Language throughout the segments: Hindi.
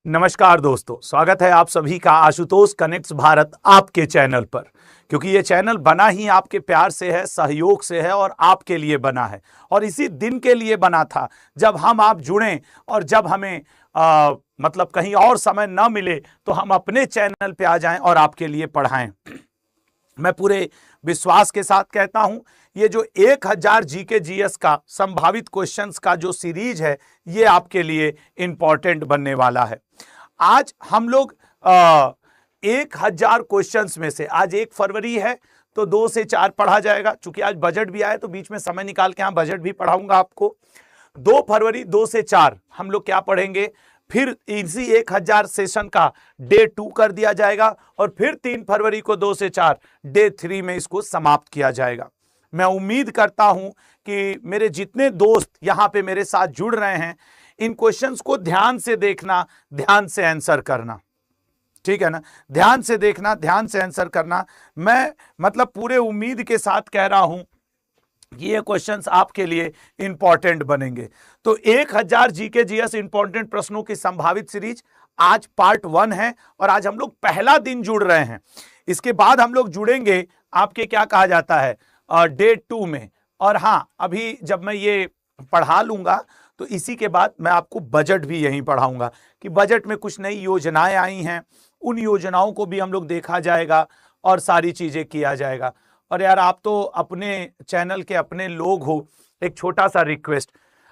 नमस्कार दोस्तों, स्वागत है आप सभी का आशुतोष कनेक्ट्स भारत आपके चैनल पर। क्योंकि ये चैनल बना ही आपके प्यार से है, सहयोग से है और आपके लिए बना है। और इसी दिन के लिए बना था जब हम आप जुड़ें और जब हमें मतलब कहीं और समय न मिले तो हम अपने चैनल पे आ जाएं और आपके लिए पढ़ाएं। मैं पूरे विश्वास के साथ कहता हूं, ये जो 1000 जीके जीएस का संभावित क्वेश्चंस का जो सीरीज है ये आपके लिए इंपॉर्टेंट बनने वाला है। आज हम लोग 1000 क्वेश्चंस में से आज 1 फरवरी है तो 2 से 4 पढ़ा जाएगा। चूंकि आज बजट भी आया तो बीच में समय निकाल के यहाँ बजट भी पढ़ाऊंगा आपको। 2 फरवरी 2 से 4 हम लोग क्या पढ़ेंगे, फिर इसी 1000 सेशन का डे 2 कर दिया जाएगा और फिर 3 फरवरी को 2 से 4 डे 3 में इसको समाप्त किया जाएगा। मैं उम्मीद करता हूं कि मेरे जितने दोस्त यहां पे मेरे साथ जुड़ रहे हैं इन क्वेश्चंस को ध्यान से देखना, ध्यान से आंसर करना, ठीक है ना। ध्यान से देखना, ध्यान से आंसर करना। मैं मतलब पूरे उम्मीद के साथ कह रहा हूं कि ये क्वेश्चंस आपके लिए इंपॉर्टेंट बनेंगे। तो 1000 जीके जीएस इंपॉर्टेंट प्रश्नों की संभावित सीरीज आज पार्ट 1 है और आज हम लोग पहला दिन जुड़ रहे हैं। इसके बाद हम लोग जुड़ेंगे आपके क्या कहा जाता है डे 2 में। और हाँ, अभी जब मैं ये पढ़ा लूंगा तो इसी के बाद मैं आपको बजट भी यहीं पढ़ाऊंगा कि बजट में कुछ नई योजनाएं आई हैं, उन योजनाओं को भी हम लोग देखा जाएगा और सारी चीजें किया जाएगा। और यार आप तो अपने चैनल के अपने लोग हो, एक छोटा सा रिक्वेस्ट,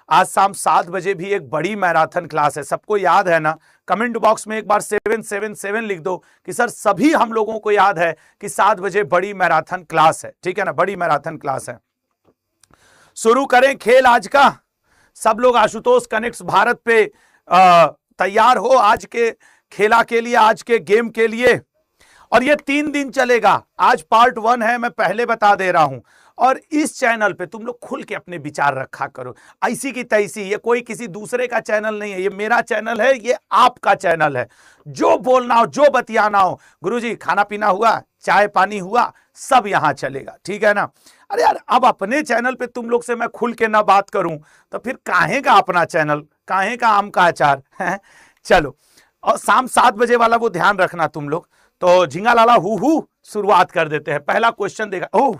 आज शाम 7 बजे भी एक बड़ी मैराथन क्लास है। सबको याद है ना? कमेंट बॉक्स में एक बार 777 लिख दो कि सर सभी हम लोगों को याद है कि 7 बजे बड़ी मैराथन क्लास है, ठीक है ना। बड़ी मैराथन क्लास है। शुरू करें खेल आज का। सब लोग आशुतोष कनेक्ट्स भारत पे तैयार हो आज के खेला के लिए, आज के गेम के लिए। और ये 3 दिन चलेगा। आज पार्ट 1 है, मैं पहले बता दे रहा हूं। और इस चैनल पे तुम लोग खुल के अपने विचार रखा करो, ऐसी की तैसी। ये कोई किसी दूसरे का चैनल नहीं है, ये मेरा चैनल है, ये आपका चैनल है। जो बोलना हो, जो बतियाना हो, गुरुजी खाना पीना हुआ, चाय पानी हुआ, सब यहां चलेगा, ठीक है ना। अरे यार, अब अपने चैनल पे तुम लोग से मैं खुल के ना बात करूं तो फिर काहे का अपना चैनल, काहे का आम का अचार है। चलो, और शाम 7 बजे वाला वो ध्यान रखना तुम लोग। तो झिंगा लाला हु शुरुआत कर देते हैं। पहला क्वेश्चन देखा, ओह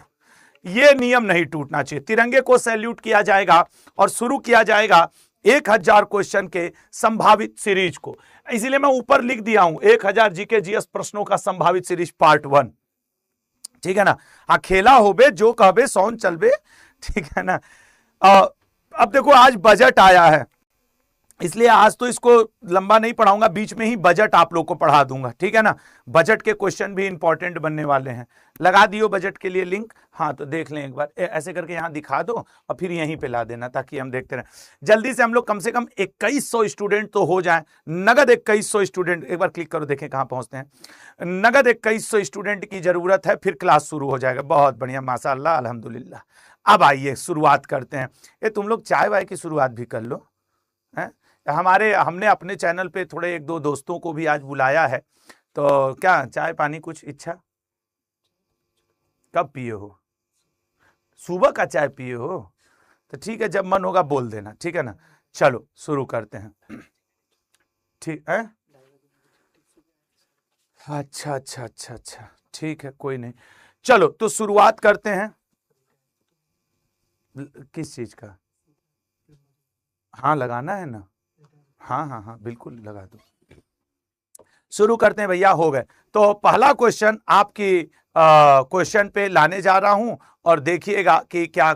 ये नियम नहीं टूटना चाहिए। तिरंगे को सैल्यूट किया जाएगा और शुरू किया जाएगा 1000 क्वेश्चन के संभावित सीरीज को। इसीलिए मैं ऊपर लिख दिया हूं 1000 जीके जीएस प्रश्नों का संभावित सीरीज पार्ट 1, ठीक है ना। हाँ, खेला होबे जो कहबे सौन चलबे, ठीक है ना। अब देखो आज बजट आया है, इसलिए आज तो इसको लंबा नहीं पढ़ाऊंगा, बीच में ही बजट आप लोग को पढ़ा दूंगा, ठीक है ना। बजट के क्वेश्चन भी इंपॉर्टेंट बनने वाले हैं। लगा दियो बजट के लिए लिंक, हाँ तो देख लें एक बार, ऐसे करके यहां दिखा दो और फिर यहीं पे ला देना ताकि हम देखते रहें। जल्दी से हम लोग कम से कम 2100 स्टूडेंट तो हो जाए। नगद 2100 स्टूडेंट, एक बार क्लिक करो देखें कहां पहुंचते हैं। नगद 2100 स्टूडेंट की जरूरत है, फिर क्लास शुरू हो जाएगा। बहुत बढ़िया, माशाअल्लाह, अल्हम्दुलिल्लाह। अब आइए शुरुआत करते हैं। ये तुम लोग चाय वाय की शुरुआत भी कर लो, है। हमने अपने चैनल पे थोड़े 1-2 दोस्तों को भी आज बुलाया है। तो क्या चाय पानी कुछ इच्छा? कब पिए हो? सुबह का चाय पिए हो? तो ठीक है, जब मन होगा बोल देना, ठीक है ना। चलो शुरू करते हैं, ठीक है। अच्छा, ठीक है, कोई नहीं। चलो तो शुरुआत करते हैं। किस चीज का? हाँ लगाना है ना, हाँ बिल्कुल लगा दो। शुरू करते हैं भैया, हो गए। तो पहला क्वेश्चन आपकी क्वेश्चन पे लाने जा रहा हूं और देखिएगा कि क्या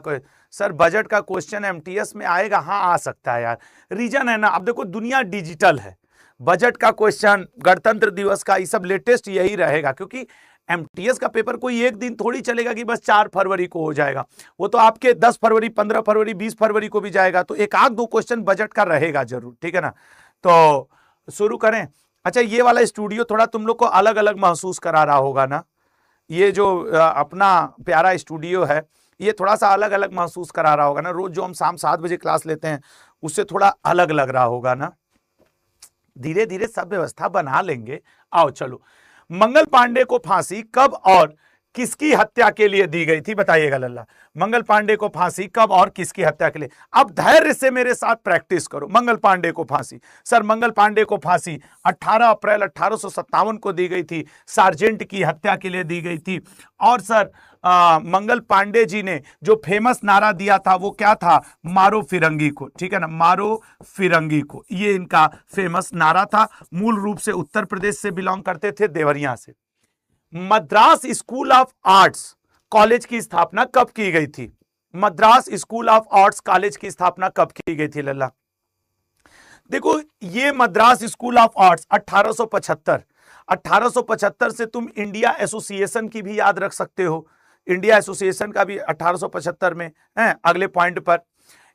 सर बजट का क्वेश्चन एमटीएस में आएगा। हाँ आ सकता है यार, रीजन है ना। अब देखो दुनिया डिजिटल है, बजट का क्वेश्चन, गणतंत्र दिवस का, ये सब लेटेस्ट यही रहेगा। क्योंकि एमटीएस का पेपर कोई एक दिन थोड़ी चलेगा कि बस 4 फरवरी को हो जाएगा। वो तो आपके 10 फरवरी, 15 फरवरी, 20 फरवरी को भी जाएगा। तो 1-2 क्वेश्चन बजट का रहेगा जरूर, ठीक है ना। तो शुरू करें। अच्छा, ये वाला स्टूडियो थोड़ा तुम लोग को अलग अलग महसूस करा रहा होगा ना। ये जो अपना प्यारा स्टूडियो है, ये थोड़ा सा अलग अलग महसूस करा रहा होगा ना। रोज जो हम शाम 7 बजे क्लास लेते हैं उससे थोड़ा अलग लग रहा होगा ना। धीरे धीरे सब व्यवस्था बना लेंगे। आओ चलो। मंगल पांडे को फांसी कब और किसकी हत्या के लिए दी गई थी, बताइएगा लल्ला। मंगल पांडे को फांसी कब और किसकी हत्या के लिए? अब धैर्य से मेरे साथ प्रैक्टिस करो। मंगल पांडे को फांसी, सर मंगल पांडे को फांसी 18 अप्रैल 1857 को दी गई थी, सार्जेंट की हत्या के लिए दी गई थी। और सर मंगल पांडे जी ने जो फेमस नारा दिया था वो क्या था? मारो फिरंगी को, ठीक है ना, मारो फिरंगी को, ये इनका फेमस नारा था। मूल रूप से उत्तर प्रदेश से बिलोंग करते थे, देवरिया से। Madras school of arts college की स्थापना कब की गई थी? Madras school of arts college की स्थापना कब की गई थी लल्ला? देखो ये मद्रास स्कूल ऑफ आर्ट्स 1875 से तुम इंडिया एसोसिएशन की भी याद रख सकते हो। इंडिया एसोसिएशन का भी 1875 में है। अगले पॉइंट पर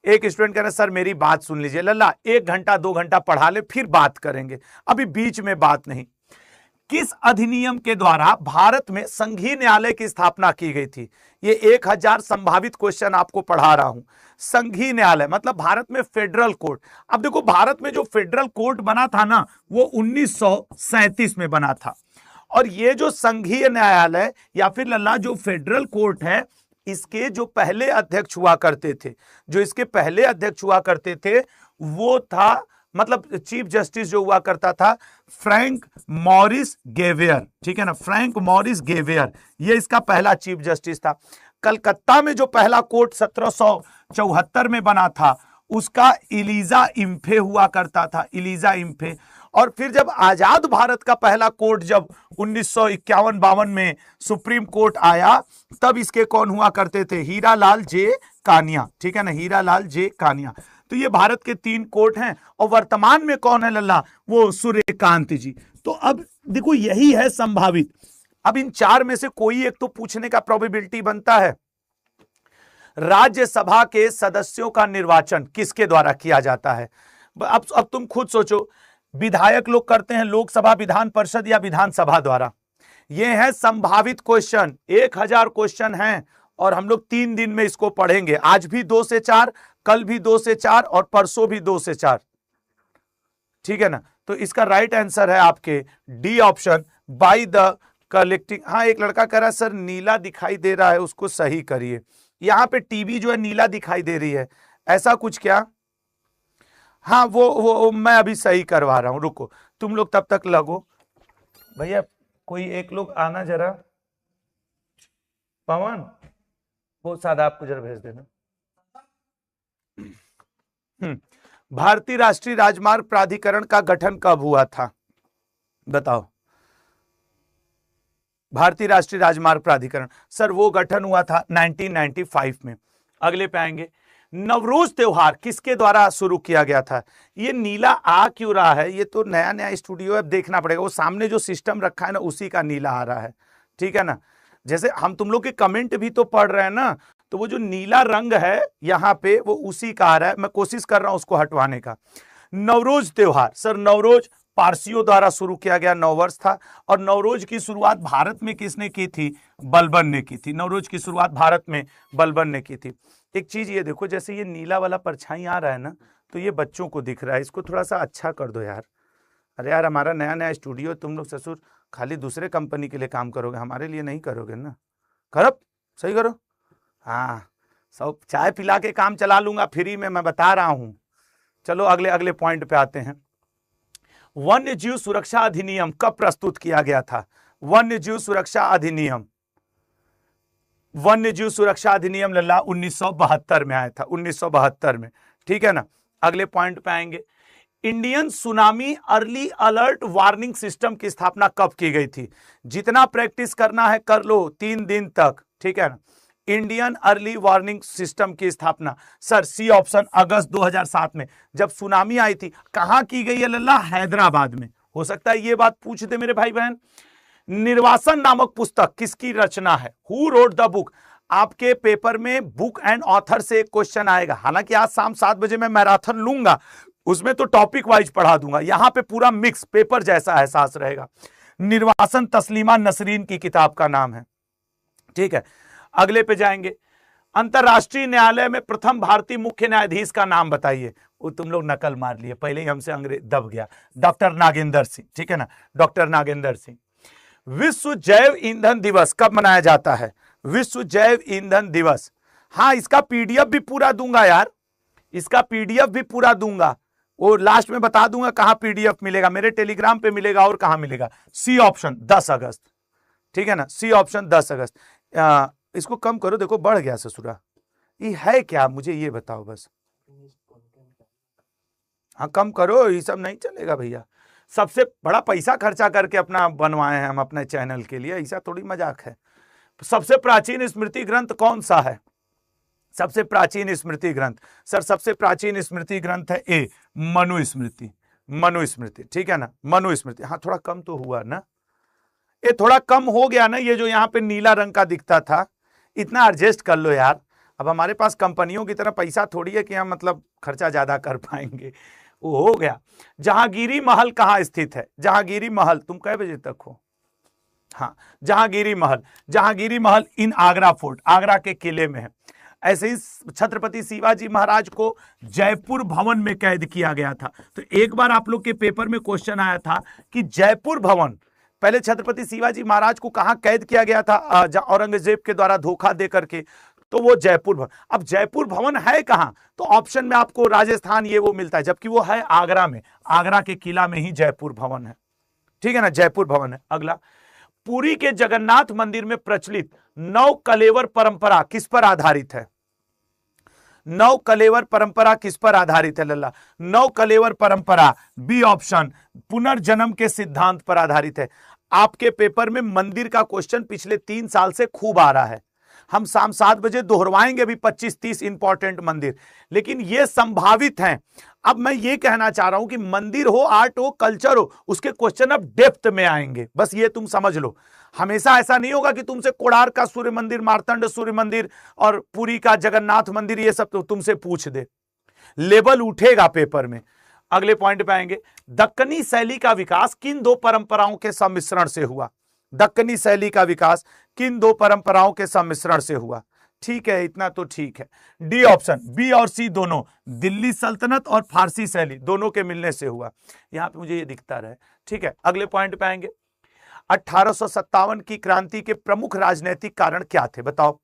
एक स्टूडेंट कह रहे हैं सर मेरी बात सुन लीजिए। लल्ला 1 घंटा 2 घंटा पढ़ा ले फिर बात करेंगे, अभी बीच में बात नहीं। किस अधिनियम के द्वारा भारत में संघीय न्यायालय की स्थापना की गई थी? ये 1000 संभावित क्वेश्चन आपको पढ़ा रहा हूं। संघीय न्यायालय मतलब भारत में फेडरल कोर्ट। अब देखो भारत में जो फेडरल कोर्ट बना था ना वो 1937 में बना था। और ये जो संघीय न्यायालय या फिर लल्ला जो फेडरल कोर्ट है, इसके जो पहले अध्यक्ष हुआ करते थे, वो था मतलब चीफ जस्टिस जो हुआ करता था फ्रैंक मॉरिस गेवियर, ठीक है ना, फ्रैंक मॉरिस गेवियर, ये इसका पहला चीफ जस्टिस था। कलकत्ता में जो पहला कोर्ट 1774 में बना था उसका इलीजा इम्फे हुआ करता था, इलीजा इम्फे। और फिर जब आजाद भारत का पहला कोर्ट जब 1951-52 में सुप्रीम कोर्ट आया तब इसके कौन हुआ करते थे? हीरालाल जे कानिया, ठीक है ना, हीरालाल जे कानिया। तो ये भारत के 3 कोर्ट हैं। और वर्तमान में कौन है लल्ला? वो सूर्यकांत जी। तो अब देखो यही है संभावित। अब इन 4 में से कोई एक तो पूछने का प्रोबेबिलिटी बनता है। राज्यसभा के सदस्यों का निर्वाचन किसके द्वारा किया जाता है? अब तुम खुद सोचो, विधायक लोग करते हैं लोकसभा, विधान परिषद या विधानसभा द्वारा? ये है संभावित क्वेश्चन। 1000 क्वेश्चन हैं और हम लोग 3 दिन में इसको पढ़ेंगे। आज भी 2 से 4, कल भी 2 से 4 और परसों भी 2 से 4, ठीक है ना। तो इसका राइट आंसर है आपके D option, by the collecting. हाँ एक लड़का कह रहा है सर नीला दिखाई दे रहा है, उसको सही करिए। यहां पे टीवी जो है नीला दिखाई दे रही है, ऐसा कुछ क्या? हाँ वो मैं अभी सही करवा रहा हूं, रुको तुम लोग तब तक लगो। भैया कोई एक लोग आना जरा, पवन वो सादा आपको जरा भेज देना। भारतीय राष्ट्रीय राजमार्ग प्राधिकरण का गठन कब हुआ था? बताओ। भारतीय राष्ट्रीय राजमार्ग प्राधिकरण, सर वो गठन हुआ था 1995 में। अगले पे आएंगे। नवरोज त्योहार किसके द्वारा शुरू किया गया था? ये नीला आ क्यों रहा है? ये तो नया नया स्टूडियो है, देखना पड़ेगा। वो सामने जो सिस्टम रखा है ना उसी का नीला आ रहा है, ठीक है ना। जैसे हम तुम लोग के कमेंट भी तो पढ़ रहे हैं ना, तो वो जो नीला रंग है यहाँ पे वो उसी का आ रहा है। मैं कोशिश कर रहा हूं उसको हटवाने का। नवरोज त्योहार, सर नवरोज पारसियों द्वारा शुरू किया गया नववर्ष था। और नवरोज की शुरुआत भारत में किसने की थी? बलबन ने की थी। नवरोज की शुरुआत भारत में बलबन ने की थी। एक चीज ये देखो, जैसे ये नीला वाला परछाई आ रहा है ना, तो ये बच्चों को दिख रहा है, इसको थोड़ा सा अच्छा कर दो यार। अरे यार हमारा नया नया स्टूडियो, तुम लोग ससुर खाली दूसरे कंपनी के लिए काम करोगे, हमारे लिए नहीं करोगे ना। करो सही करो। हाँ सब चाय पिला के काम चला लूंगा फ्री में, मैं बता रहा हूं। चलो अगले पॉइंट पे आते हैं। वन्य जीव सुरक्षा अधिनियम कब प्रस्तुत किया गया था? वन्य जीव सुरक्षा अधिनियम, वन्य जीव सुरक्षा अधिनियम लल्ला 1972 में आया था, 1972 में, ठीक है ना। अगले पॉइंट पे आएंगे। Indian tsunami early alert warning system की स्थापना कब की गई थी? जितना प्रैक्टिस करना है कर लो 3 दिन तक, ठीक है ना। इंडियन अर्ली वार्निंग सिस्टम की स्थापना, सर सी ऑप्शन, अगस्त 2007 में जब सुनामी आई थी। कहां की गई है लल्ला? हैदराबाद में। हो सकता है ये बात पूछ दे मेरे भाई बहन। निर्वासन नामक पुस्तक किसकी रचना है? Who wrote the book? आपके पेपर में बुक एंड ऑथर से एक क्वेश्चन आएगा। हालांकि आज शाम 7 बजे मैं मैराथन लूंगा, उसमें तो टॉपिक वाइज पढ़ा दूंगा। यहां पे पूरा मिक्स पेपर जैसा एहसास रहेगा। निर्वासन तस्लीमा नसरीन की किताब का नाम है, ठीक है। अगले पे जाएंगे। अंतरराष्ट्रीय न्यायालय में प्रथम भारतीय मुख्य न्यायाधीश का नाम बताइए। वो तुम लोग नकल मार लिए, पहले ही हमसे अंग्रेज दब गया। डॉक्टर नागेंद्र सिंह, ठीक है ना, डॉक्टर नागेंद्र सिंह। विश्व जैव ईंधन दिवस कब मनाया जाता है? विश्व जैव ईंधन दिवस। हाँ, इसका पीडीएफ भी पूरा दूंगा यार, इसका पीडीएफ भी पूरा दूंगा, वो लास्ट में बता दूंगा कहां पीडीएफ मिलेगा, मेरे टेलीग्राम पे मिलेगा और कहां मिलेगा। सी ऑप्शन 10 अगस्त, ठीक है ना, सी ऑप्शन 10 अगस्त। इसको कम करो, देखो बढ़ गया ससुरा, ये है क्या मुझे ये बताओ बस। हाँ कम करो, ये सब नहीं चलेगा भैया, सबसे बड़ा पैसा खर्चा करके अपना बनवाए हैं हम अपने चैनल के लिए, ऐसा थोड़ी मजाक है। सबसे प्राचीन स्मृति ग्रंथ कौन सा है? सबसे प्राचीन स्मृति ग्रंथ, सर सबसे प्राचीन स्मृति ग्रंथ है ए मनुस्मृति, मनुस्मृति, ठीक है ना, मनुस्मृति। हाँ थोड़ा कम तो हुआ ना, ये थोड़ा कम हो गया ना, ये जो यहाँ पे नीला रंग का दिखता था, इतना एडजस्ट कर लो यार। अब हमारे पास कंपनियों की तरह पैसा थोड़ी है कि हम मतलब खर्चा ज्यादा कर पाएंगे, वो हो गया। जहांगीरी महल कहाँ स्थित है? जहांगीरी महल तुम कै बजे तक हो? हाँ, जहांगीरी महल, जहांगीरी महल इन आगरा फोर्ट, आगरा के किले में है। ऐसे ही छत्रपति शिवाजी महाराज को जयपुर भवन में कैद किया गया था। तो एक बार आप लोग के पेपर में क्वेश्चन आया था कि जयपुर भवन, पहले छत्रपति शिवाजी महाराज को कहां कैद किया गया था? औरंगजेब के द्वारा धोखा दे करके, तो वो जयपुर भवन। अब जयपुर भवन है कहां? तो ऑप्शन में आपको राजस्थान ये वो मिलता है, जबकि वो है आगरा में, आगरा के किला में ही जयपुर भवन है, ठीक है ना, जयपुर भवन है। अगला, पुरी के जगन्नाथ मंदिर में प्रचलित नौ कलेवर परंपरा किस पर आधारित है? नौ कलेवर परंपरा किस पर आधारित है लल्ला? नौ कलेवर परंपरा बी ऑप्शन पुनर्जन्म के सिद्धांत पर आधारित है। आपके पेपर में मंदिर का क्वेश्चन पिछले 3 साल से खूब आ रहा है, हम शाम 7 बजे दोहरवाएंगे भी 25-30 इंपॉर्टेंट मंदिर, लेकिन ये संभावित हैं। अब मैं ये कहना चाह रहा हूं कि मंदिर हो, आर्ट हो, कल्चर हो, उसके क्वेश्चन अब डेप्थ में आएंगे, बस ये तुम समझ लो। हमेशा ऐसा नहीं होगा कि तुमसे कोणार्क का सूर्य मंदिर, मार्तंड सूर्य मंदिर और पुरी का जगन्नाथ मंदिर ये सब तो तुमसे पूछ दे, लेवल उठेगा पेपर में। अगले पॉइंट पे आएंगे, दक्कनी शैली का विकास किन 2 परंपराओं के सम्मिश्रण से हुआ? दक्कनी शैली का विकास किन 2 परंपराओं के सम्मिश्रण से हुआ? ठीक है, इतना तो ठीक है। डी ऑप्शन, बी और सी दोनों, दिल्ली सल्तनत और फारसी शैली दोनों के मिलने से हुआ। यहां पे मुझे ये दिखता रहे, ठीक है। अगले पॉइंट पे आएंगे, 1857 की क्रांति के प्रमुख राजनीतिक कारण क्या थे? बताओ,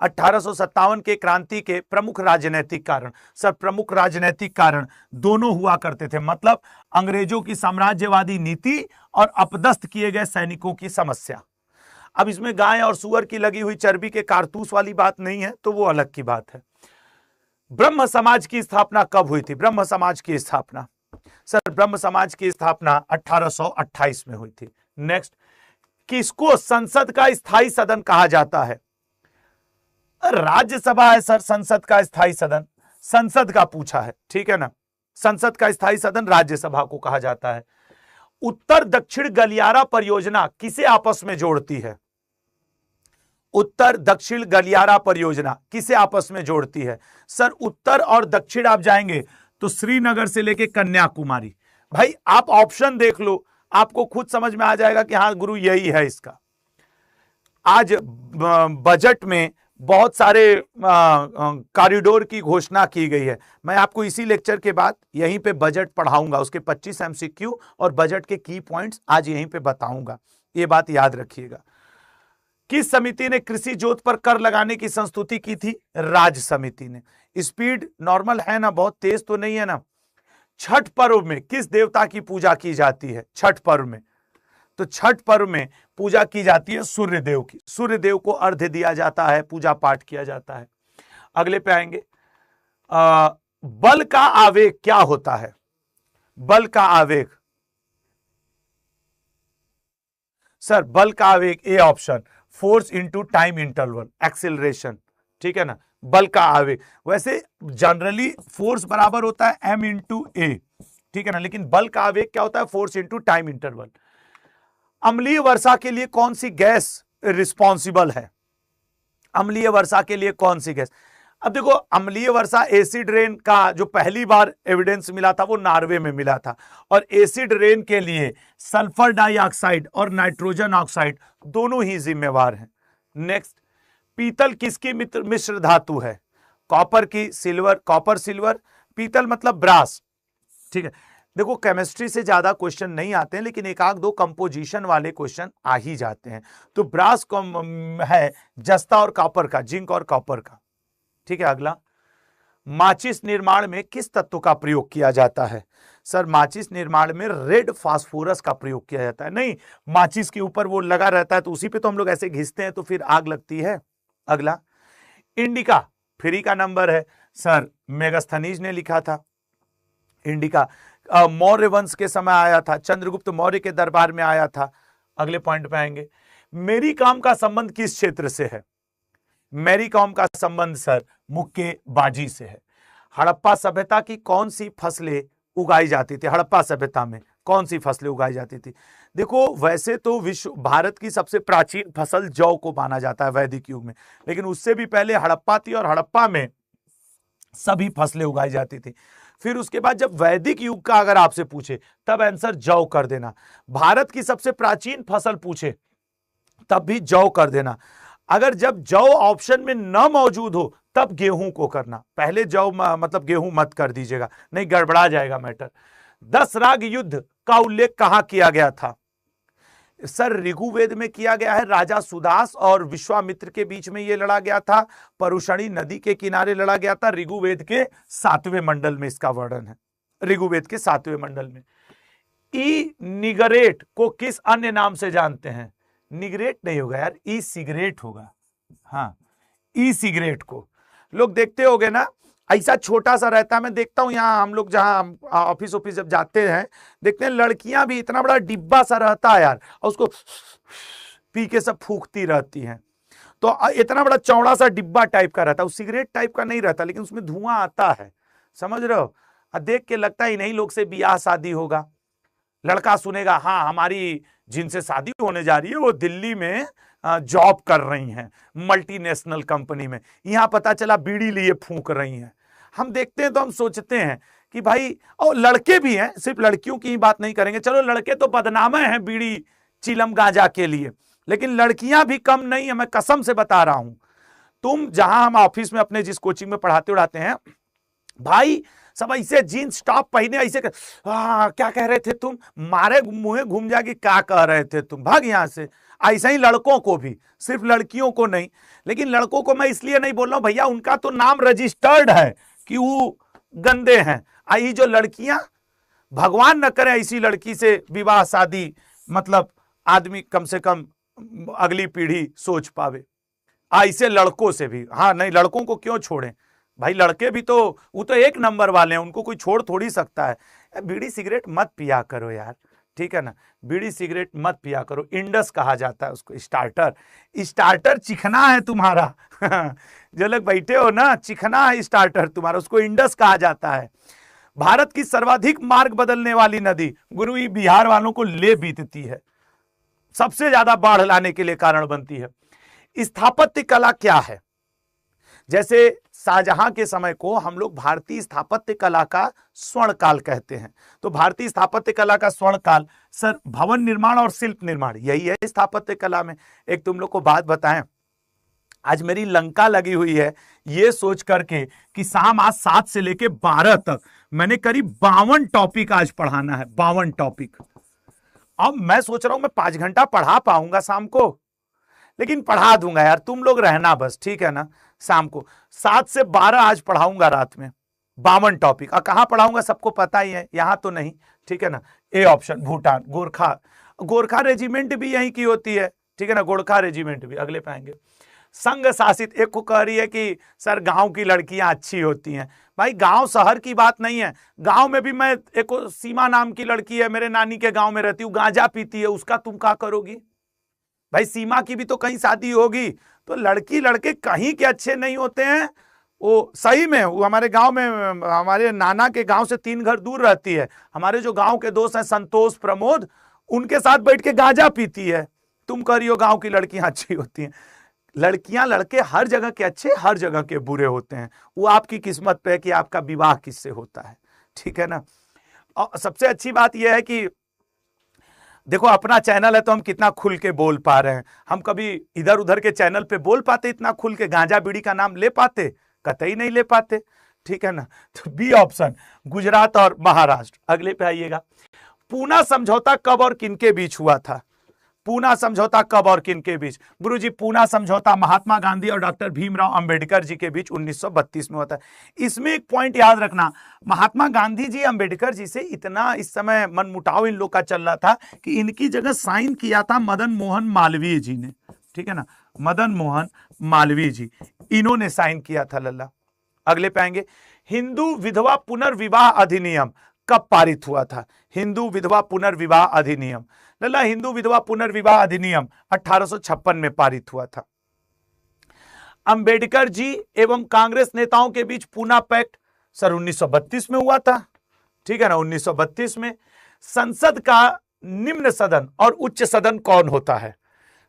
1857 के क्रांति के प्रमुख राजनीतिक कारण। सर प्रमुख राजनीतिक कारण दोनों हुआ करते थे, मतलब अंग्रेजों की साम्राज्यवादी नीति और अपदस्थ किए गए सैनिकों की समस्या। अब इसमें गाय और सुअर की लगी हुई चर्बी के कारतूस वाली बात नहीं है, तो वो अलग की बात है। ब्रह्म समाज की स्थापना कब हुई थी? ब्रह्म समाज की स्थापना, सर ब्रह्म समाज की स्थापना 1828 में हुई थी। नेक्स्ट, किसको संसद का स्थायी सदन कहा जाता है? राज्यसभा है सर संसद का स्थायी सदन, संसद का पूछा है, ठीक है ना, संसद का स्थायी सदन राज्यसभा को कहा जाता है। उत्तर दक्षिण गलियारा परियोजना किसे आपस में जोड़ती है? उत्तर दक्षिण गलियारा परियोजना किसे आपस में जोड़ती है? सर उत्तर और दक्षिण आप जाएंगे तो श्रीनगर से लेके कन्याकुमारी। भाई आप ऑप्शन देख लो, आपको खुद समझ में आ जाएगा कि हाँ गुरु यही है इसका। आज बजट में बहुत सारे कॉरिडोर की घोषणा की गई है। मैं आपको इसी लेक्चर के बाद यहीं पे बजट पढ़ाऊंगा, उसके 25 एमसीक्यू और बजट के की पॉइंट्स आज यहीं पे बताऊंगा, ये बात याद रखिएगा। किस समिति ने कृषि जोत पर कर लगाने की संस्तुति की थी? राज्य समिति ने। स्पीड नॉर्मल है ना, बहुत तेज तो नहीं है ना। छठ पर्व में किस देवता की पूजा की जाती है? छठ पर्व में, तो छठ पर्व में पूजा की जाती है सूर्य देव की। सूर्य देव को अर्घ्य दिया जाता है, पूजा पाठ किया जाता है। अगले पे आएंगे, बल का आवेग क्या होता है? बल का आवेग, सर बल का आवेग A option, force into time interval, acceleration, ठीक है ना, बल का आवेग। वैसे जनरली फोर्स बराबर होता है m इंटू ए, ठीक है ना, लेकिन बल का आवेग क्या होता है? Force into time interval. अम्लीय वर्षा के लिए कौन सी गैस रिस्पॉन्सिबल है? अम्लीय वर्षा के लिए कौन सी गैस? अब देखो, अम्लीय वर्षा एसिड रेन का जो पहली बार एविडेंस मिला था वो नॉर्वे में मिला था, और एसिड रेन के लिए सल्फर डाइऑक्साइड और नाइट्रोजन ऑक्साइड दोनों ही जिम्मेवार हैं। नेक्स्ट, पीतल किसकी मिश्र धातु है? कॉपर की, सिल्वर, कॉपर सिल्वर, पीतल मतलब ब्रास, ठीक है। देखो केमिस्ट्री से ज्यादा क्वेश्चन नहीं आते हैं, लेकिन एक आध दो कंपोजिशन वाले क्वेश्चन आ ही जाते हैं। तो ब्रास है जस्ता और कॉपर का, जिंक और कॉपर का। ठीक है, अगला, माचिस निर्माण में किस तत्व का प्रयोग किया जाता है? सर माचिस निर्माण में रेड फास्फोरस का प्रयोग किया जाता है। नहीं, माचिस के ऊपर वो लगा रहता है तो उसी पे तो हम लोग ऐसे घिसते हैं तो फिर आग लगती है। अगला, इंडिका फ्री का नंबर है। सर मेगास्थनीज ने लिखा था। इंडिका मौर्य वंश के समय आया था, चंद्रगुप्त मौर्य के दरबार में आया था। अगले पॉइंट पे आएंगे, मेरी काम का संबंध किस क्षेत्र से है? मेरी कॉम का संबंध सर मुक्केबाजी से है। हड़प्पा सभ्यता की कौन सी फसलें उगाई जाती थी? हड़प्पा सभ्यता में कौन सी फसलें उगाई जाती थी? देखो वैसे तो विश्व भारत की सबसे प्राचीन फसल जौ को माना जाता है वैदिक युग में, लेकिन उससे भी पहले हड़प्पा थी और हड़प्पा में सभी फसलें उगाई जाती थी। फिर उसके बाद जब वैदिक युग का अगर आपसे पूछे तब आंसर जौ कर देना। भारत की सबसे प्राचीन फसल पूछे तब भी जौ कर देना। अगर जब जौ ऑप्शन में न मौजूद हो तब गेहूं को करना, पहले जौ मतलब गेहूं मत कर दीजिएगा, नहीं गड़बड़ा जाएगा मैटर। 10 राग युद्ध का उल्लेख कहां किया गया था? सर ऋग्वेद में किया गया है। राजा सुदास और विश्वामित्र के बीच में यह लड़ा गया था। परुषणी नदी के किनारे लड़ा गया था। ऋग्वेद के 7वें मंडल में इसका वर्णन है। ऋग्वेद के 7वें मंडल में। ई निगरेट को किस अन्य नाम से जानते हैं? निगरेट नहीं होगा यार, ई सिगरेट होगा। हाँ, ई सिगरेट को लोग देखते होंगे ना, ऐसा छोटा सा रहता है। मैं देखता हूं यहाँ हम लोग जहां ऑफिस ऑफिस जब जाते हैं देखते हैं लड़कियां भी इतना बड़ा डिब्बा सा रहता है यार, और उसको पी के सब फूकती रहती हैं। तो इतना बड़ा चौड़ा सा डिब्बा टाइप का रहता है, वो सिगरेट टाइप का नहीं रहता, लेकिन उसमें धुआं आता है, समझ रहे हो? देख के लगता है इन्हीं लोग से ब्याह शादी होगा। लड़का सुनेगा हाँ हमारी जिनसे शादी होने जा रही है वो दिल्ली में जॉब कर रही हैं, मल्टीनेशनल कंपनी में। यहां पता चला बीड़ी लिए फूंक रही हैं। हम देखते हैं तो हम सोचते हैं कि भाई, और लड़के भी हैं, सिर्फ लड़कियों की ही बात नहीं करेंगे, चलो लड़के तो बदनाम हैं बीड़ी चिलम गांजा के लिए, लेकिन लड़कियां भी कम नहीं है। मैं कसम से बता रहा हूं, तुम जहां हम ऑफिस में अपने जिस कोचिंग में पढ़ाते उड़ाते हैं भाई, सब ऐसे जीन्स टॉप पहने, ऐसे क्या कह रहे थे तुम? मारे मुंह घूम जाके क्या कह रहे थे तुम, भाग यहां से। ऐसा ही लड़कों को भी, सिर्फ लड़कियों को नहीं। लेकिन लड़कों को मैं इसलिए नहीं बोल रहा हूं भैया, उनका तो नाम रजिस्टर्ड है कि वो गंदे हैं। आई जो लड़कियां, भगवान न करे ऐसी लड़की से विवाह शादी, मतलब आदमी कम से कम अगली पीढ़ी सोच पावे। ऐसे लड़कों से भी, हाँ नहीं, लड़कों को क्यों छोड़ें भाई, लड़के भी तो वो तो एक नंबर वाले हैं, उनको कोई छोड़ थोड़ी सकता है। बीड़ी सिगरेट मत पिया करो यार, ठीक है ना, बीड़ी सिगरेट मत पिया करो। इंडस कहा जाता है उसको, स्टार्टर। स्टार्टर चिकना है तुम्हारा जो लोग बैठे हो ना, चिकना है स्टार्टर तुम्हारा, उसको इंडस कहा जाता है। भारत की सर्वाधिक मार्ग बदलने वाली नदी गुरु बिहार वालों को ले बीतती है, सबसे ज्यादा बाढ़ लाने के लिए कारण बनती है। स्थापत्य कला क्या है? जैसे शाहजहां के समय को हम लोग भारतीय स्थापत्य कला का स्वर्ण काल कहते हैं। तो भारतीय स्थापत्य कला का स्वर्ण काल सर भवन निर्माण और शिल्प निर्माण, यही है स्थापत्य कला में। एक तुम लोग को बात बताएं, आज मेरी लंका लगी हुई है ये सोच करके कि शाम आज 7 से लेके 12 तक मैंने करीब 52 टॉपिक आज पढ़ाना है, 52 टॉपिक। अब मैं सोच रहा हूं मैं 5 घंटा पढ़ा पाऊंगा शाम को, लेकिन पढ़ा दूंगा यार, तुम लोग रहना बस, ठीक है ना। शाम को 7 से 12 आज पढ़ाऊंगा, रात में 52 टॉपिक। और कहां पढ़ाऊंगा सबको पता ही है, यहां तो नहीं, ठीक है ना। A option Bhutan, Gorkha, Gorkha regiment भी यहीं की होती है, ठीक है ना, गोरखा रेजिमेंट भी। अगले पाएंगे, संघ शासित। एक को कह रही है कि सर गांव की लड़कियां अच्छी होती हैं। भाई गांव शहर की बात नहीं है, गांव में भी मैं, एक सीमा नाम की लड़की है, मेरे नानी के गांव में रहती हूँ, गांजा पीती है, उसका तुम क्या करोगी भाई? सीमा की भी तो कहीं शादी होगी। तो लड़की लड़के कहीं के अच्छे नहीं होते हैं। वो सही में, वो हमारे गांव में, हमारे नाना के गांव से 3 घर दूर रहती है, हमारे जो गांव के दोस्त हैं संतोष प्रमोद, उनके साथ बैठ के गांजा पीती है। तुम कह रही हो गांव की लड़कियां अच्छी होती हैं। लड़कियां लड़के हर जगह के अच्छे, हर जगह के बुरे होते हैं। वो आपकी किस्मत पे है कि आपका विवाह किससे होता है, ठीक है ना। और सबसे अच्छी बात यह है कि देखो अपना चैनल है तो हम कितना खुल के बोल पा रहे हैं। हम कभी इधर उधर के चैनल पे बोल पाते इतना खुल के? गांजा बीड़ी का नाम ले पाते? कतई नहीं ले पाते। ठीक है ना, तो बी ऑप्शन गुजरात और महाराष्ट्र। अगले पे आइएगा, पूना समझौता कब और किनके बीच हुआ था? पूना समझौता कब और किनके बीच? गुरुजी पूना समझौता महात्मा गांधी और डॉक्टर भीमराव अंबेडकर जी के बीच 1932 में होता है। इसमें एक पॉइंट याद रखना, महात्मा गांधी जी अंबेडकर जी से इतना इस समय मनमुटाव इन लोग का चल रहा था कि इनकी जगह साइन किया था मदन मोहन मालवीय जी ने, ठीक है ना, मदन मोहन मालवीय जी, इन्होंने साइन किया था लल्ला। अगले पे आएंगे, हिंदू विधवा पुनर्विवाह अधिनियम कब पारित हुआ था? हिंदू विधवा पुनर्विवाह अधिनियम लल्ला, हिंदू विधवा पुनर्विवाह अधिनियम 1856 में पारित हुआ था। अंबेडकर जी एवं कांग्रेस नेताओं के बीच पूना पैक्ट सर 1932 में हुआ था, ठीक है ना, 1932 में। संसद का निम्न सदन और उच्च सदन कौन होता है?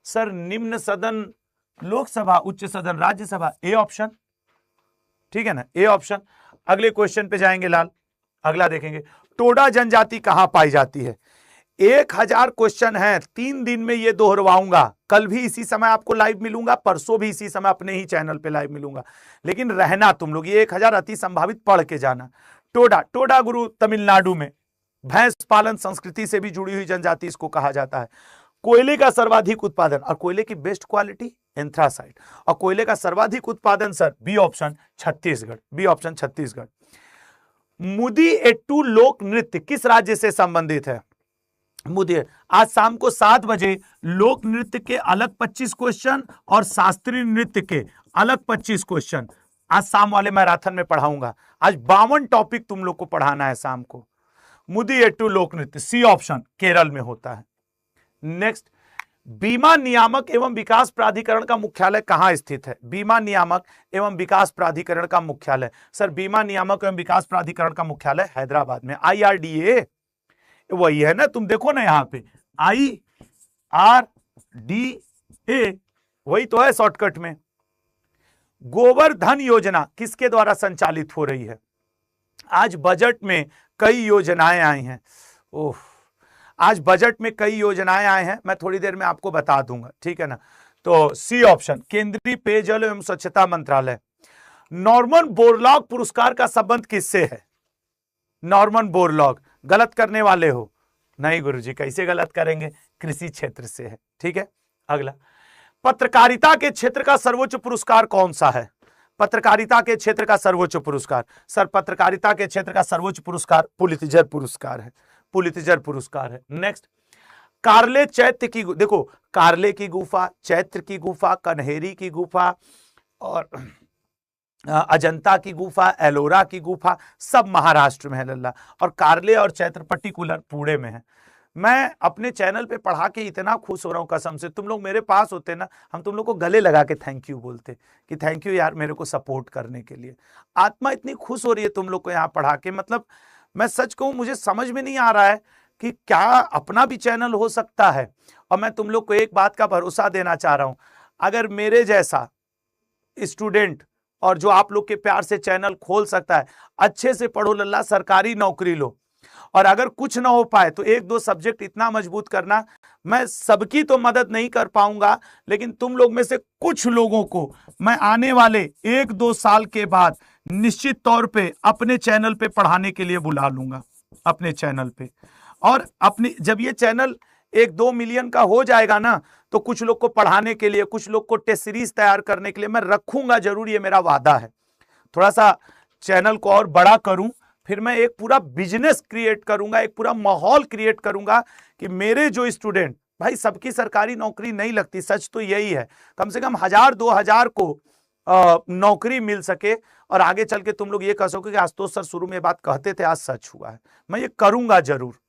सर निम्न सदन लोकसभा, उच्च सदन राज्यसभा, ए ऑप्शन, ठीक है ना, ए ऑप्शन। अगले क्वेश्चन पे जाएंगे लाल, अगला देखेंगे, टोडा जनजाति कहां पाई जाती है? 1000 क्वेश्चन है, 3 दिन में ये दोहरवाऊंगा। कल भी इसी समय आपको लाइव मिलूंगा, परसों भी इसी समय अपने ही चैनल पे लाइव मिलूंगा, लेकिन रहना तुम लोग, ये 1000 अति संभावित पढ़ के जाना। टोडा गुरु तमिलनाडु में भैंस पालन संस्कृति से भी जुड़ी हुई जनजाति इसको कहा जाता है। कोयले का सर्वाधिक उत्पादन और कोयले की बेस्ट क्वालिटी एंथ्रासाइट, और कोयले का सर्वाधिक उत्पादन sir B option Chhattisgarh, B option Chhattisgarh. Mudiyettu लोक नृत्य किस राज्य से संबंधित है? मुदे आज शाम को 7 बजे लोक नृत्य के अलग 25 क्वेश्चन और शास्त्रीय नृत्य के अलग 25 क्वेश्चन आज शाम वाले मैराथन में पढ़ाऊंगा। आज 52 टॉपिक तुम लोग को पढ़ाना है शाम को। मुदीएट्टू लोक नृत्य सी ऑप्शन केरल में होता है। नेक्स्ट, बीमा नियामक एवं विकास प्राधिकरण का मुख्यालय कहां स्थित है? बीमा नियामक एवं विकास प्राधिकरण का मुख्यालय सर बीमा नियामक एवं विकास प्राधिकरण का मुख्यालय हैदराबाद में, IRDA वही है ना, तुम देखो ना यहाँ पे IRDA वही तो है शॉर्टकट में। गोवर्धन योजना किसके द्वारा संचालित हो रही है? आज बजट में कई योजनाएं आई हैं, ओह आज बजट में कई योजनाएं आए हैं, मैं थोड़ी देर में आपको बता दूंगा, ठीक है ना। तो सी ऑप्शन केंद्रीय पेयजल एवं स्वच्छता मंत्रालय। नॉर्मन बोरलॉग पुरस्कार का संबंध किससे है? नॉर्मन बोरलॉग, गलत करने वाले हो? नहीं गुरुजी, कैसे गलत करेंगे, कृषि क्षेत्र से है, ठीक है। अगला, पत्रकारिता के क्षेत्र का सर्वोच्च पुरस्कार कौन सा है? पत्रकारिता के क्षेत्र का सर्वोच्च पुरस्कार सर पत्रकारिता के क्षेत्र का सर्वोच्च पुरस्कार पुलित्जर पुरस्कार है, पुलित्जर पुरस्कार है। नेक्स्ट, कार्ले चैत्य की, देखो कार्ले की गुफा, चैत्र की गुफा, कन्हेरी की गुफा और अजंता की गुफा, एलोरा की गुफा, सब महाराष्ट्र में है लल्ला, और कार्ले और चैत्र पर्टिकुलर पुणे में है। मैं अपने चैनल पे पढ़ा के इतना खुश हो रहा हूँ कसम से, तुम लोग मेरे पास होते ना, हम तुम लोग को गले लगा के थैंक यू बोलते कि थैंक यू यार मेरे को सपोर्ट करने के लिए। आत्मा इतनी खुश हो रही है तुम लोग को यहाँ पढ़ा के, मतलब मैं सच कहूँ मुझे समझ में नहीं आ रहा है कि क्या अपना भी चैनल हो सकता है। और मैं तुम लोग को एक बात का भरोसा देना चाह रहा हूँ, अगर मेरे जैसा स्टूडेंट और जो आप लोग के प्यार से चैनल खोल सकता है, अच्छे से पढ़ो लल्ला, सरकारी नौकरी लो, और अगर कुछ ना हो पाए तो 1-2 सब्जेक्ट इतना मजबूत करना। मैं सबकी तो मदद नहीं कर पाऊंगा, लेकिन तुम लोग में से कुछ लोगों को मैं आने वाले 1-2 साल के बाद निश्चित तौर पे अपने चैनल पे पढ़ाने के लिए बुला लूंगा, अपने चैनल पे। और अपने जब ये चैनल 1-2 मिलियन का हो जाएगा ना, तो कुछ लोग को पढ़ाने के लिए, कुछ लोग को टेस्ट सीरीज तैयार करने के लिए मैं रखूंगा जरूर, ये मेरा वादा है। थोड़ा सा चैनल को और बड़ा करूं, फिर मैं एक पूरा बिजनेस क्रिएट करूंगा, एक पूरा माहौल क्रिएट करूंगा कि मेरे जो स्टूडेंट, भाई सबकी सरकारी नौकरी नहीं लगती, सच तो यही है, कम से कम 1000-2000 को नौकरी मिल सके, और आगे चल के तुम लोग ये कह सको कि आशुतोष सर शुरू में बात कहते थे आज सच हुआ है। मैं ये करूंगा जरूर।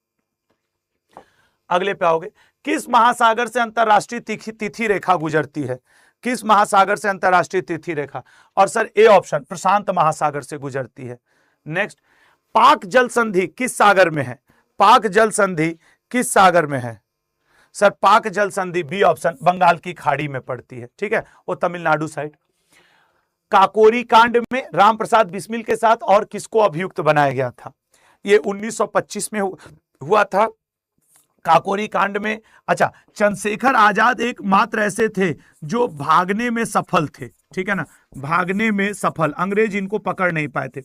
अगले पे आओगे, किस महासागर से अंतरराष्ट्रीय तिथि रेखा गुजरती है? किस महासागर से अंतरराष्ट्रीय तिथि रेखा? और सर ए ऑप्शन प्रशांत महासागर से गुजरती है। नेक्स्ट, पाक जल संधि किस सागर में है? पाक जल संधि किस सागर में है? सर पाक जल संधि बी ऑप्शन बंगाल की खाड़ी में पड़ती है, ठीक है, वो तमिलनाडु साइड। काकोरी कांड में राम प्रसाद बिस्मिल के साथ और किसको अभियुक्त बनाया गया था? ये 1925 में हुआ था। काकोरी कांड में, अच्छा, चंद्रशेखर आजाद एकमात्र ऐसे थे जो भागने में सफल थे, ठीक है ना, भागने में सफल, अंग्रेज इनको पकड़ नहीं पाए थे।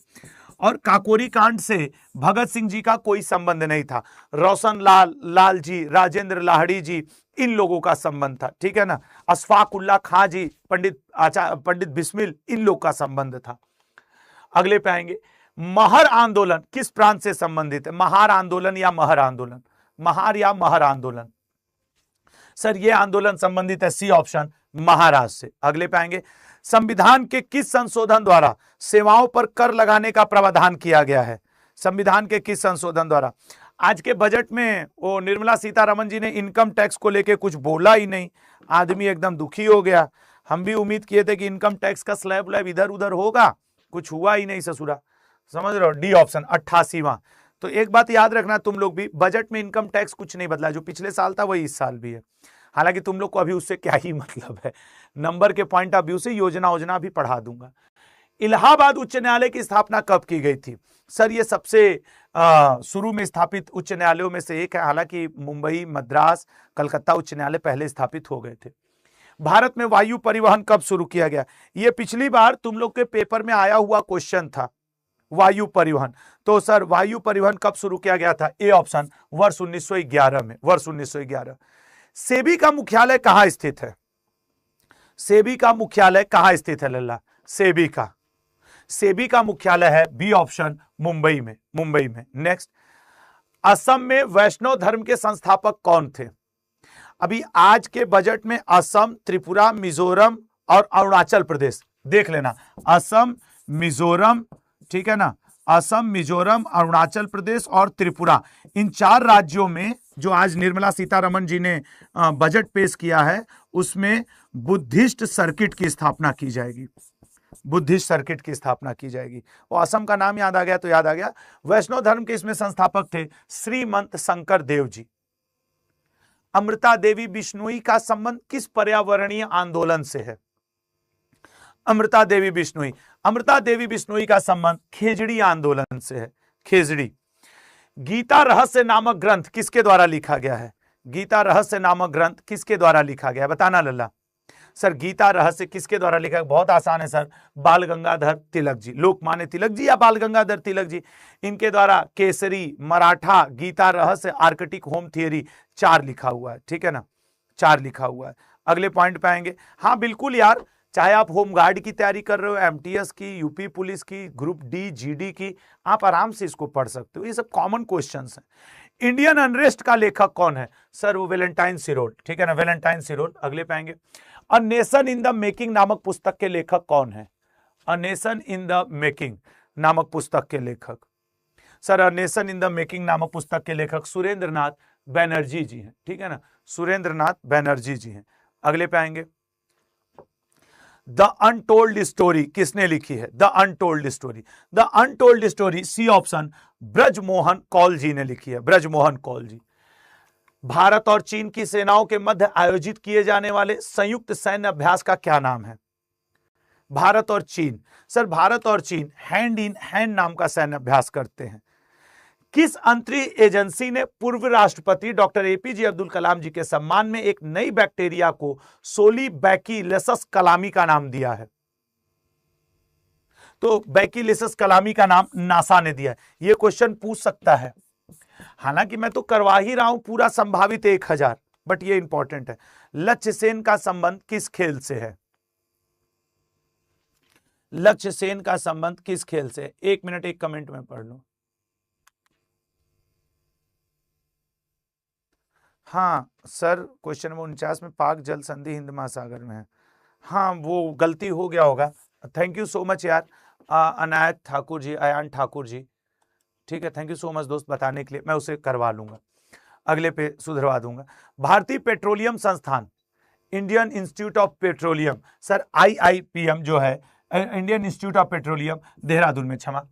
और काकोरी कांड से भगत सिंह जी का कोई संबंध नहीं था, रोशन लाल जी, राजेंद्र लाहिड़ी जी, इन लोगों का संबंध था, ठीक है ना, अशफाक उल्लाह खां जी, पंडित बिस्मिल, इन लोग का संबंध था। अगले पे आएंगे, महर आंदोलन किस प्रांत से संबंधित है? महार आंदोलन या महर आंदोलन? महार या महर आंदोलन? सर ये आंदोलन संबंधित है, सी ऑप्शन, महाराष्ट्र से। अगले पे आएंगे, संविधान के किस संशोधन द्वारा सेवाओं पर कर लगाने का प्रावधान किया गया है? संविधान के किस संशोधन द्वारा? आज के बजट में वो निर्मला सीतारमण जी ने इनकम टैक्स को लेके कुछ बोला ही नहीं, आदमी एकदम दुखी हो गया। हम भी उम्मीद किए थे कि इनकम टैक्स का स्लैब इधर उधर होगा, कुछ हुआ ही नहीं ससुरा, समझ रहे हो, डी ऑप्शन 88वां। तो एक बात याद रखना तुम लोग भी, बजट में इनकम टैक्स कुछ नहीं बदला, जो पिछले साल था वही इस साल भी है। हालांकि तुम लोग को अभी उससे क्या ही मतलब है, नंबर के पॉइंट ऑफ व्यू से योजना भी पढ़ा दूंगा। इलाहाबाद उच्च न्यायालय की स्थापना कब की गई थी? सर ये सबसे शुरू में स्थापित उच्च न्यायालयों में से एक है, हालांकि मुंबई, मद्रास, कलकत्ता उच्च न्यायालय पहले स्थापित हो गए थे। भारत में वायु परिवहन कब शुरू किया गया? ये पिछली बार तुम लोग के पेपर में आया हुआ क्वेश्चन था, वायु परिवहन। तो सर वायु परिवहन कब शुरू किया गया था? ए ऑप्शन, वर्ष 1911 में, वर्ष 1911। सेबी का मुख्यालय कहां स्थित है? सेबी का मुख्यालय कहां स्थित है लल्ला? सेबी का मुख्यालय है, बी ऑप्शन, मुंबई में, मुंबई में। नेक्स्ट, असम में वैष्णव धर्म के संस्थापक कौन थे? अभी आज के बजट में असम, त्रिपुरा, मिजोरम और अरुणाचल प्रदेश देख लेना, असम, मिजोरम, ठीक है ना, असम, मिजोरम, अरुणाचल प्रदेश और त्रिपुरा, इन 4 राज्यों में जो आज निर्मला सीतारमण जी ने बजट पेश किया है, उसमें बुद्धिस्ट सर्किट की स्थापना की जाएगी, बुद्धिस्ट सर्किट की स्थापना की जाएगी। वो असम का नाम याद आ गया तो याद आ गया। वैष्णव धर्म के इसमें संस्थापक थे श्रीमंत शंकर देव जी। अमृता देवी बिश्नोई का संबंध किस पर्यावरणीय आंदोलन से है? अमृता देवी बिश्नोई का संबंध खेजड़ी आंदोलन से है, खेजड़ी। गीता रहस्य नामक ग्रंथ किसके द्वारा लिखा गया है? गीता रहस्य नामक ग्रंथ किसके द्वारा लिखा गया है? बताना लल्ला। सर गीता रहस्य किसके द्वारा लिखा है? बहुत आसान है सर, बाल गंगाधर तिलक जी, लोकमान्य तिलक जी या बाल गंगाधर तिलक जी, इनके द्वारा केसरी, मराठा, गीता रहस्य, आर्कटिक होम थियरी 4 लिखा हुआ है, ठीक है ना, 4 लिखा हुआ है। अगले पॉइंट पे आएंगे। हाँ बिल्कुल यार, चाहे आप होमगार्ड की तैयारी कर रहे हो, एमटीएस की, यूपी पुलिस की, ग्रुप डी, जीडी की, आप आराम से इसको पढ़ सकते हो, ये सब कॉमन क्वेश्चंस हैं। इंडियन अनरेस्ट का लेखक कौन है? सर वो वैलेंटाइन सिरोल, ठीक है ना, वैलेंटाइन सिरोल। अगले पे आएंगे, a nation in the making नामक पुस्तक के लेखक कौन है? A nation in the making नामक पुस्तक के लेखक, sir a nation in the making नामक पुस्तक के लेखक सुरेंद्र नाथ बैनर्जी जी हैं, ठीक है ना, सुरेंद्र नाथ बैनर्जी जी हैं। अगले पे आएंगे, द अनटोल्ड स्टोरी किसने लिखी है? The untold story, C option, Brajmohan Kaul ji ने लिखी है, ब्रजमोहन कौल जी। भारत और चीन की सेनाओं के मध्य आयोजित किए जाने वाले संयुक्त सैन्य अभ्यास का क्या नाम है? भारत और चीन, सर भारत और चीन हैंड इन हैंड नाम का सैन्य अभ्यास करते हैं। किस अंतरिक्ष एजेंसी ने पूर्व राष्ट्रपति डॉक्टर एपीजे अब्दुल कलाम जी के सम्मान में एक नई बैक्टीरिया को सोलिबैकिलिसस कलामी का नाम दिया है? तो बैकिलिसस कलामी का नाम नासा ने दिया है। यह क्वेश्चन पूछ सकता है, हालांकि मैं तो करवा ही रहा हूं पूरा संभावित 1000, बट ये इंपॉर्टेंट है। लक्ष्य सेन का संबंध किस खेल से है? लक्ष्य सेन का संबंध किस खेल से है? 1 मिनट, एक कमेंट में पढ़ लो। हाँ सर, क्वेश्चन नंबर 49 में पाक जल संधि हिंद महासागर में है। हाँ वो गलती हो गया होगा। थैंक यू सो मच यार अनायत ठाकुर जी, अयान ठाकुर जी, ठीक है, थैंक यू सो मच दोस्त बताने के लिए, मैं उसे करवा लूंगा, अगले पे सुधरवा दूंगा। भारतीय पेट्रोलियम संस्थान, Indian institute of petroleum, sir IIPM जो है, Indian institute of petroleum Dehradun में, क्षमा।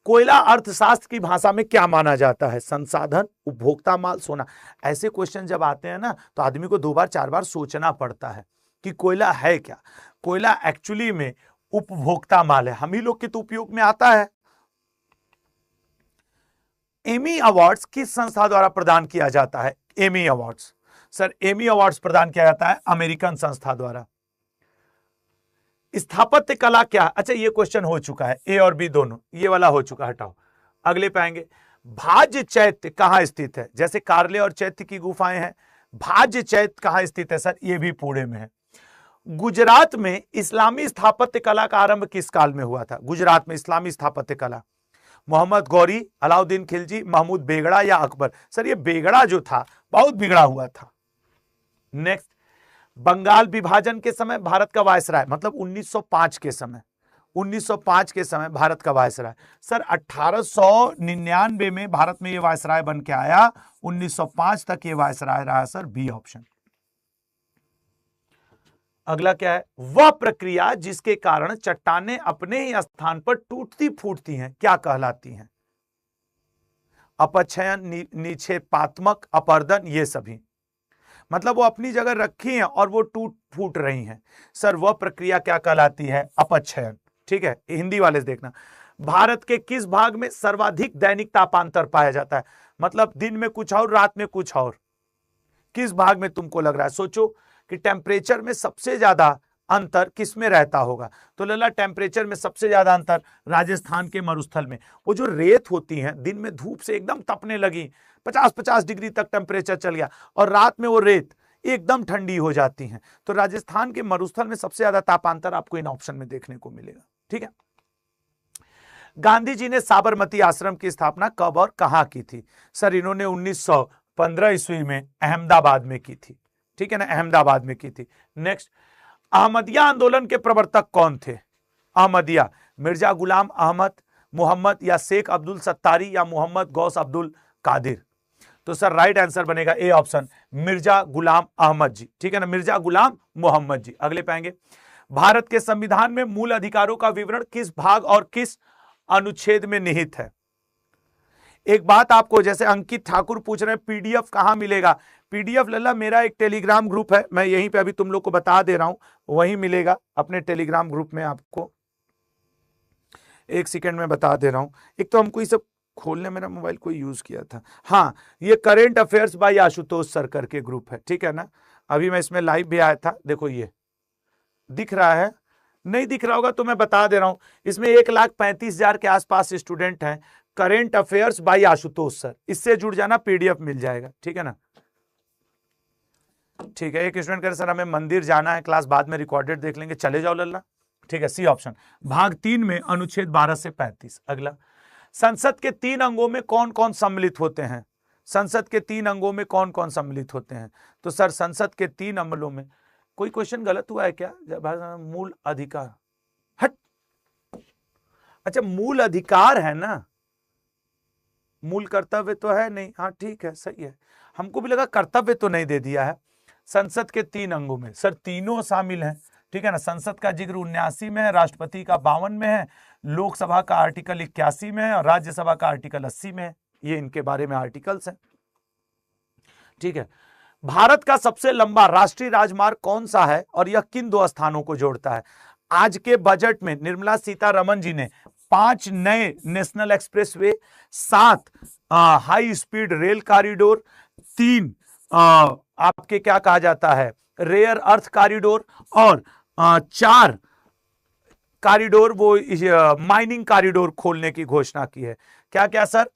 कोयला अर्थशास्त्र की भाषा में क्या माना जाता है? संसाधन, उपभोक्ता माल, सोना। ऐसे क्वेश्चन जब आते हैं ना तो आदमी को 2 बार 4 बार सोचना पड़ता है कि कोयला है क्या। कोयला एक्चुअली में उपभोक्ता माल है, हम ही लोग के तो उपयोग में आता है। एमी अवार्ड्स किस संस्था द्वारा प्रदान किया जाता है? Emmy awards, sir Emmy awards प्रदान किया जाता है अमेरिकन संस्था द्वारा। स्थापत्य कला क्या? अच्छा ये क्वेश्चन हो चुका है, ए और बी दोनों, ये वाला हो चुका, हटाओ, अगले पे आएंगे। भाज्य चैत्य कहां स्थित है? जैसे कार्ले और चैत्य की गुफाएं हैं, भाज्य चैत्य कहां स्थित है? सर ये भी पुणे में है। गुजरात में इस्लामी स्थापत्य कला का आरंभ किस काल में हुआ था? गुजरात में इस्लामी स्थापत्य कला, मोहम्मद गौरी, अलाउद्दीन खिलजी, महमूद बेगड़ा या अकबर? सर ये बेगड़ा जो था बहुत बिगड़ा हुआ था। नेक्स्ट, बंगाल विभाजन के समय भारत का वायसराय, मतलब 1905 के समय, 1905 के समय भारत का वायसराय। सर 1899 में भारत में ये वायसराय बन के आया, 1905 तक ये वायसराय रहा। Sir B option. अगला क्या है? वह प्रक्रिया जिसके कारण चट्टानें अपने ही स्थान पर टूटती फूटती हैं क्या कहलाती हैं? अपक्षयन, निक्षेपात्मक, अपरदन, ये सभी, मतलब वो अपनी जगह रखी हैं और वो टूट फूट रही हैं। सर वह प्रक्रिया क्या कहलाती है? अपक्षयन। ठीक है, हिंदी वाले से देखना। भारत के किस भाग में सर्वाधिक दैनिक तापांतर पाया जाता है? मतलब दिन में कुछ और, रात में कुछ और, किस भाग में तुमको लग रहा है? सोचो कि टेम्परेचर में सबसे ज्यादा अंतर किस में रहता होगा? तो लल्ला टेम्परेचर में सबसे ज्यादा अंतर राजस्थान के मरुस्थल में। वो जो रेत होती है, दिन में धूप से एकदम तपने लगी, 50-50 डिग्री तक टेम्परेचर चल गया, और रात में वो रेत एकदम ठंडी हो जाती है। तो राजस्थान के मरुस्थल में सबसे ज्यादा तापांतर आपको इन ऑप्शन में देखने को मिलेगा। ठीक है। गांधी जी ने साबरमती आश्रम की स्थापना कब और कहां की थी? सर इन्होंने 1915 ईस्वी में अहमदाबाद में की थी। ठीक है ना, अहमदाबाद में की थी। नेक्स्ट, अहमदिया आंदोलन के प्रवर्तक कौन थे? अहमदिया, मिर्जा गुलाम अहमद, मोहम्मद या शेख अब्दुल सत्तारी या मोहम्मद गौस अब्दुल कादिर? तो सर राइट आंसर बनेगा ए ऑप्शन, मिर्जा गुलाम अहमद जी। ठीक है ना, मिर्जा गुलाम मोहम्मद जी। अगले पाएंगे, भारत के संविधान में मूल अधिकारों का विवरण किस भाग और किस अनुच्छेद में निहित है? एक बात आपको, जैसे अंकित ठाकुर पूछ रहे हैं पीडीएफ कहां मिलेगा? पीडीएफ लल्ला मेरा एक टेलीग्राम ग्रुप है, मैं यहीं पे अभी तुम लोग को बता दे रहा हूं, वहीं मिलेगा अपने टेलीग्राम ग्रुप में। आपको एक सेकंड में बता दे रहा हूं। एक तो हमको ये सब खोलने मेरा मोबाइल कोई यूज किया था। हाँ, ये current affairs by Ashutosh sir करके ग्रुप है। ठीक है ना, अभी मैं इसमें लाइव भी आया था। देखो ये दिख रहा है, नहीं दिख रहा होगा तो मैं बता दे रहा हूं। इसमें 1,35,000 के आसपास स्टूडेंट हैं। Current affairs by Ashutosh sir, इससे जुड़ जाना, पीडीएफ मिल जाएगा। ठीक है ना, ठीक है। एक स्टूडेंट कह रहे सर हमें मंदिर जाना है, क्लास बाद में रिकॉर्डेड देख लेंगे। चले जाओ लल्ला। ठीक है, सी ऑप्शन, भाग 3 में अनुच्छेद 12 से 35। अगला, संसद के 3 अंगों में कौन कौन सम्मिलित होते हैं? संसद के 3 अंगों में कौन कौन सम्मिलित होते हैं? तो सर संसद के 3 अमलों में, कोई क्वेश्चन गलत हुआ है क्या? मूल अधिकार, हट, अच्छा मूल अधिकार है ना, मूल कर्तव्य तो है नहीं। हाँ ठीक है, सही है, हमको भी लगा कर्तव्य तो नहीं दे दिया है। संसद के 3 अंगों में सर तीनों शामिल हैं। ठीक है ना, संसद का जिक्र 79 में है, राष्ट्रपति का 52 में है, लोकसभा का आर्टिकल 81 में है और राज्यसभा का आर्टिकल 80 में है। ये इनके बारे में आर्टिकल्स हैं। ठीक है, भारत का सबसे लंबा राष्ट्रीय राजमार्ग कौन सा है और यह किन 2 स्थानों को जोड़ता है? आज के बजट में निर्मला सीतारमण जी ने 5 नए national expressway, 7 high speed rail corridor, 3 आपके क्या कहा जाता है रेयर अर्थ कॉरिडोर और 4 कॉरिडोर वो माइनिंग कॉरिडोर खोलने की घोषणा की है। क्या क्या सर?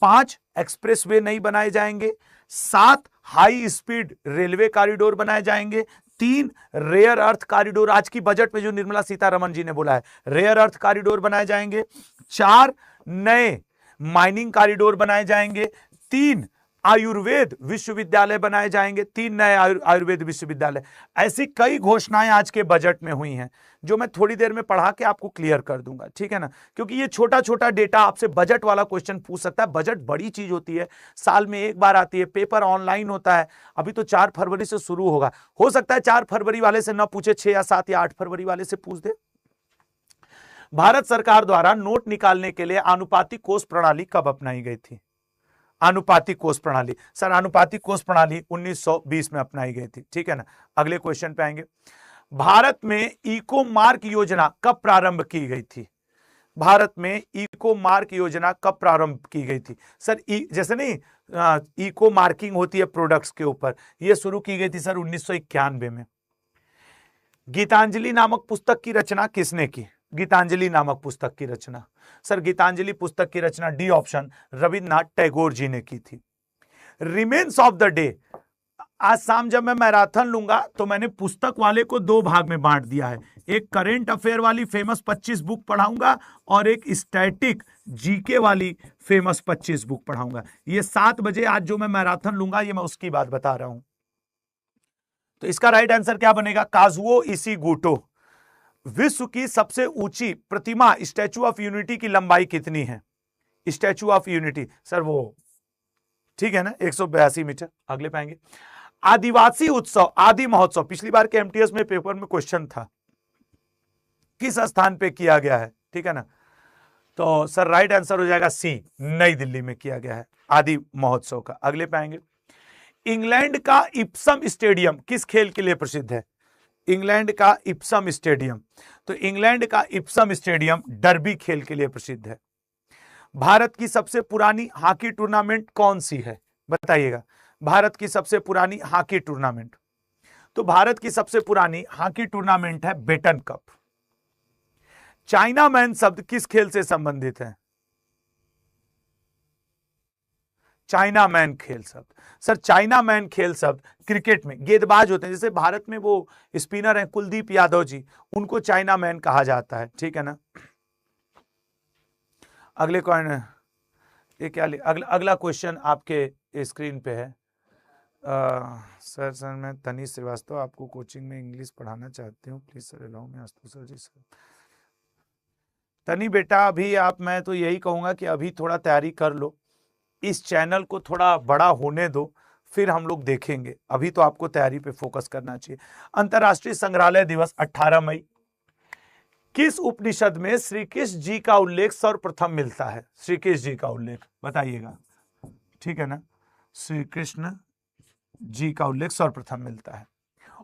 5 एक्सप्रेसवे नहीं बनाए जाएंगे, 7 हाई स्पीड रेलवे कॉरिडोर बनाए जाएंगे, 3 रेयर अर्थ कॉरिडोर, आज की बजट में जो निर्मला सीतारमण जी ने बोला है रेयर अर्थ कॉरिडोर बनाए जाएंगे, 4 नए माइनिंग कॉरिडोर बनाए जाएंगे, 3 आयुर्वेद विश्वविद्यालय बनाए जाएंगे, 3 नए आयुर्वेद विश्वविद्यालय। ऐसी कई घोषणाएं आज के बजट में हुई हैं जो मैं थोड़ी देर में पढ़ा के आपको क्लियर कर दूंगा। ठीक है ना, क्योंकि ये छोटा छोटा डेटा आपसे बजट वाला क्वेश्चन पूछ सकता है। बजट बड़ी चीज होती है, साल में एक बार आती है, पेपर ऑनलाइन होता है। अभी तो 4 फरवरी से शुरू होगा, हो सकता है 4 फरवरी वाले से ना पूछे, 6 या 7 या 8 फरवरी वाले से पूछ दे। भारत सरकार द्वारा नोट निकालने के लिए आनुपातिक कोष प्रणाली कब अपनाई गई थी? आनुपातिक कोष प्रणाली, सर आनुपातिक कोष प्रणाली 1920 में अपनाई गई थी। ठीक है ना, अगले क्वेश्चन पे आएंगे। भारत में इको मार्क योजना कब प्रारंभ की गई थी? भारत में इको मार्क योजना कब प्रारंभ की गई थी? सर जैसे नहीं इको मार्किंग होती है प्रोडक्ट्स के ऊपर, ये शुरू की गई थी सर 1991 में। गीतांजलि नामक पुस्तक की रचना किसने की? गीतांजलि नामक पुस्तक की रचना, सर गीतांजलि पुस्तक की रचना डी ऑप्शन रविन्द्रनाथ टैगोर जी ने की थी। रिमेन्स ऑफ द डे, आज शाम जब मैं मैराथन लूंगा तो मैंने पुस्तक वाले को दो भाग में बांट दिया है, एक करेंट अफेयर वाली फेमस 25 बुक पढ़ाऊंगा और एक स्टैटिक जीके वाली फेमस 25 बुक पढ़ाऊंगा। ये 7 बजे आज जो मैं मैराथन लूंगा ये मैं उसकी बात बता रहा हूं। तो इसका राइट आंसर क्या बनेगा? काजुओ इशिगुटो। विश्व की सबसे ऊंची प्रतिमा स्टैचू ऑफ यूनिटी की लंबाई कितनी है? स्टैचू ऑफ यूनिटी सर वो ठीक है ना 182 मीटर। अगले पाएंगे आदिवासी उत्सव आदि महोत्सव, पिछली बार के एमटीएस में पेपर में क्वेश्चन था, किस स्थान पे किया गया है? ठीक है ना, तो सर राइट आंसर हो जाएगा सी, नई दिल्ली में किया गया है आदि महोत्सव का। अगले पाएंगे इंग्लैंड का इप्सम स्टेडियम किस खेल के लिए प्रसिद्ध है? इंग्लैंड का इप्सम स्टेडियम, तो इंग्लैंड का इप्सम स्टेडियम डर्बी खेल के लिए प्रसिद्ध है। भारत की सबसे पुरानी हॉकी टूर्नामेंट कौन सी है? बताइएगा, भारत की सबसे पुरानी हॉकी टूर्नामेंट, तो भारत की सबसे पुरानी हॉकी टूर्नामेंट है बेटन कप। चाइना मैन शब्द किस खेल से संबंधित है? चाइना मैन खेल शब्द, सर चाइना मैन खेल शब्द क्रिकेट में गेंदबाज होते हैं, जैसे भारत में वो स्पिनर हैं कुलदीप यादव जी, उनको चाइना मैन कहा जाता है। ठीक है ना, अगले कौन है? ये क्या अगला क्वेश्चन आपके स्क्रीन पे है। सर मैं तनीष श्रीवास्तव आपको कोचिंग में इंग्लिश पढ़ाना चाहती हूँ, प्लीज सर अलाउ मी। आस्तु सर जी सर। तनी बेटा अभी मैं तो यही कहूंगा कि अभी थोड़ा तैयारी कर लो, इस चैनल को थोड़ा बड़ा होने दो, फिर हम लोग देखेंगे, अभी तो आपको तैयारी पे फोकस करना चाहिए। अंतर्राष्ट्रीय संग्रहालय दिवस 18 मई, किस उपनिषद में श्री कृष्ण जी का उल्लेख सर्वप्रथम मिलता है? श्री कृष्ण जी का उल्लेख बताइएगा। ठीक है ना, श्री कृष्ण जी का उल्लेख सर्वप्रथम मिलता है।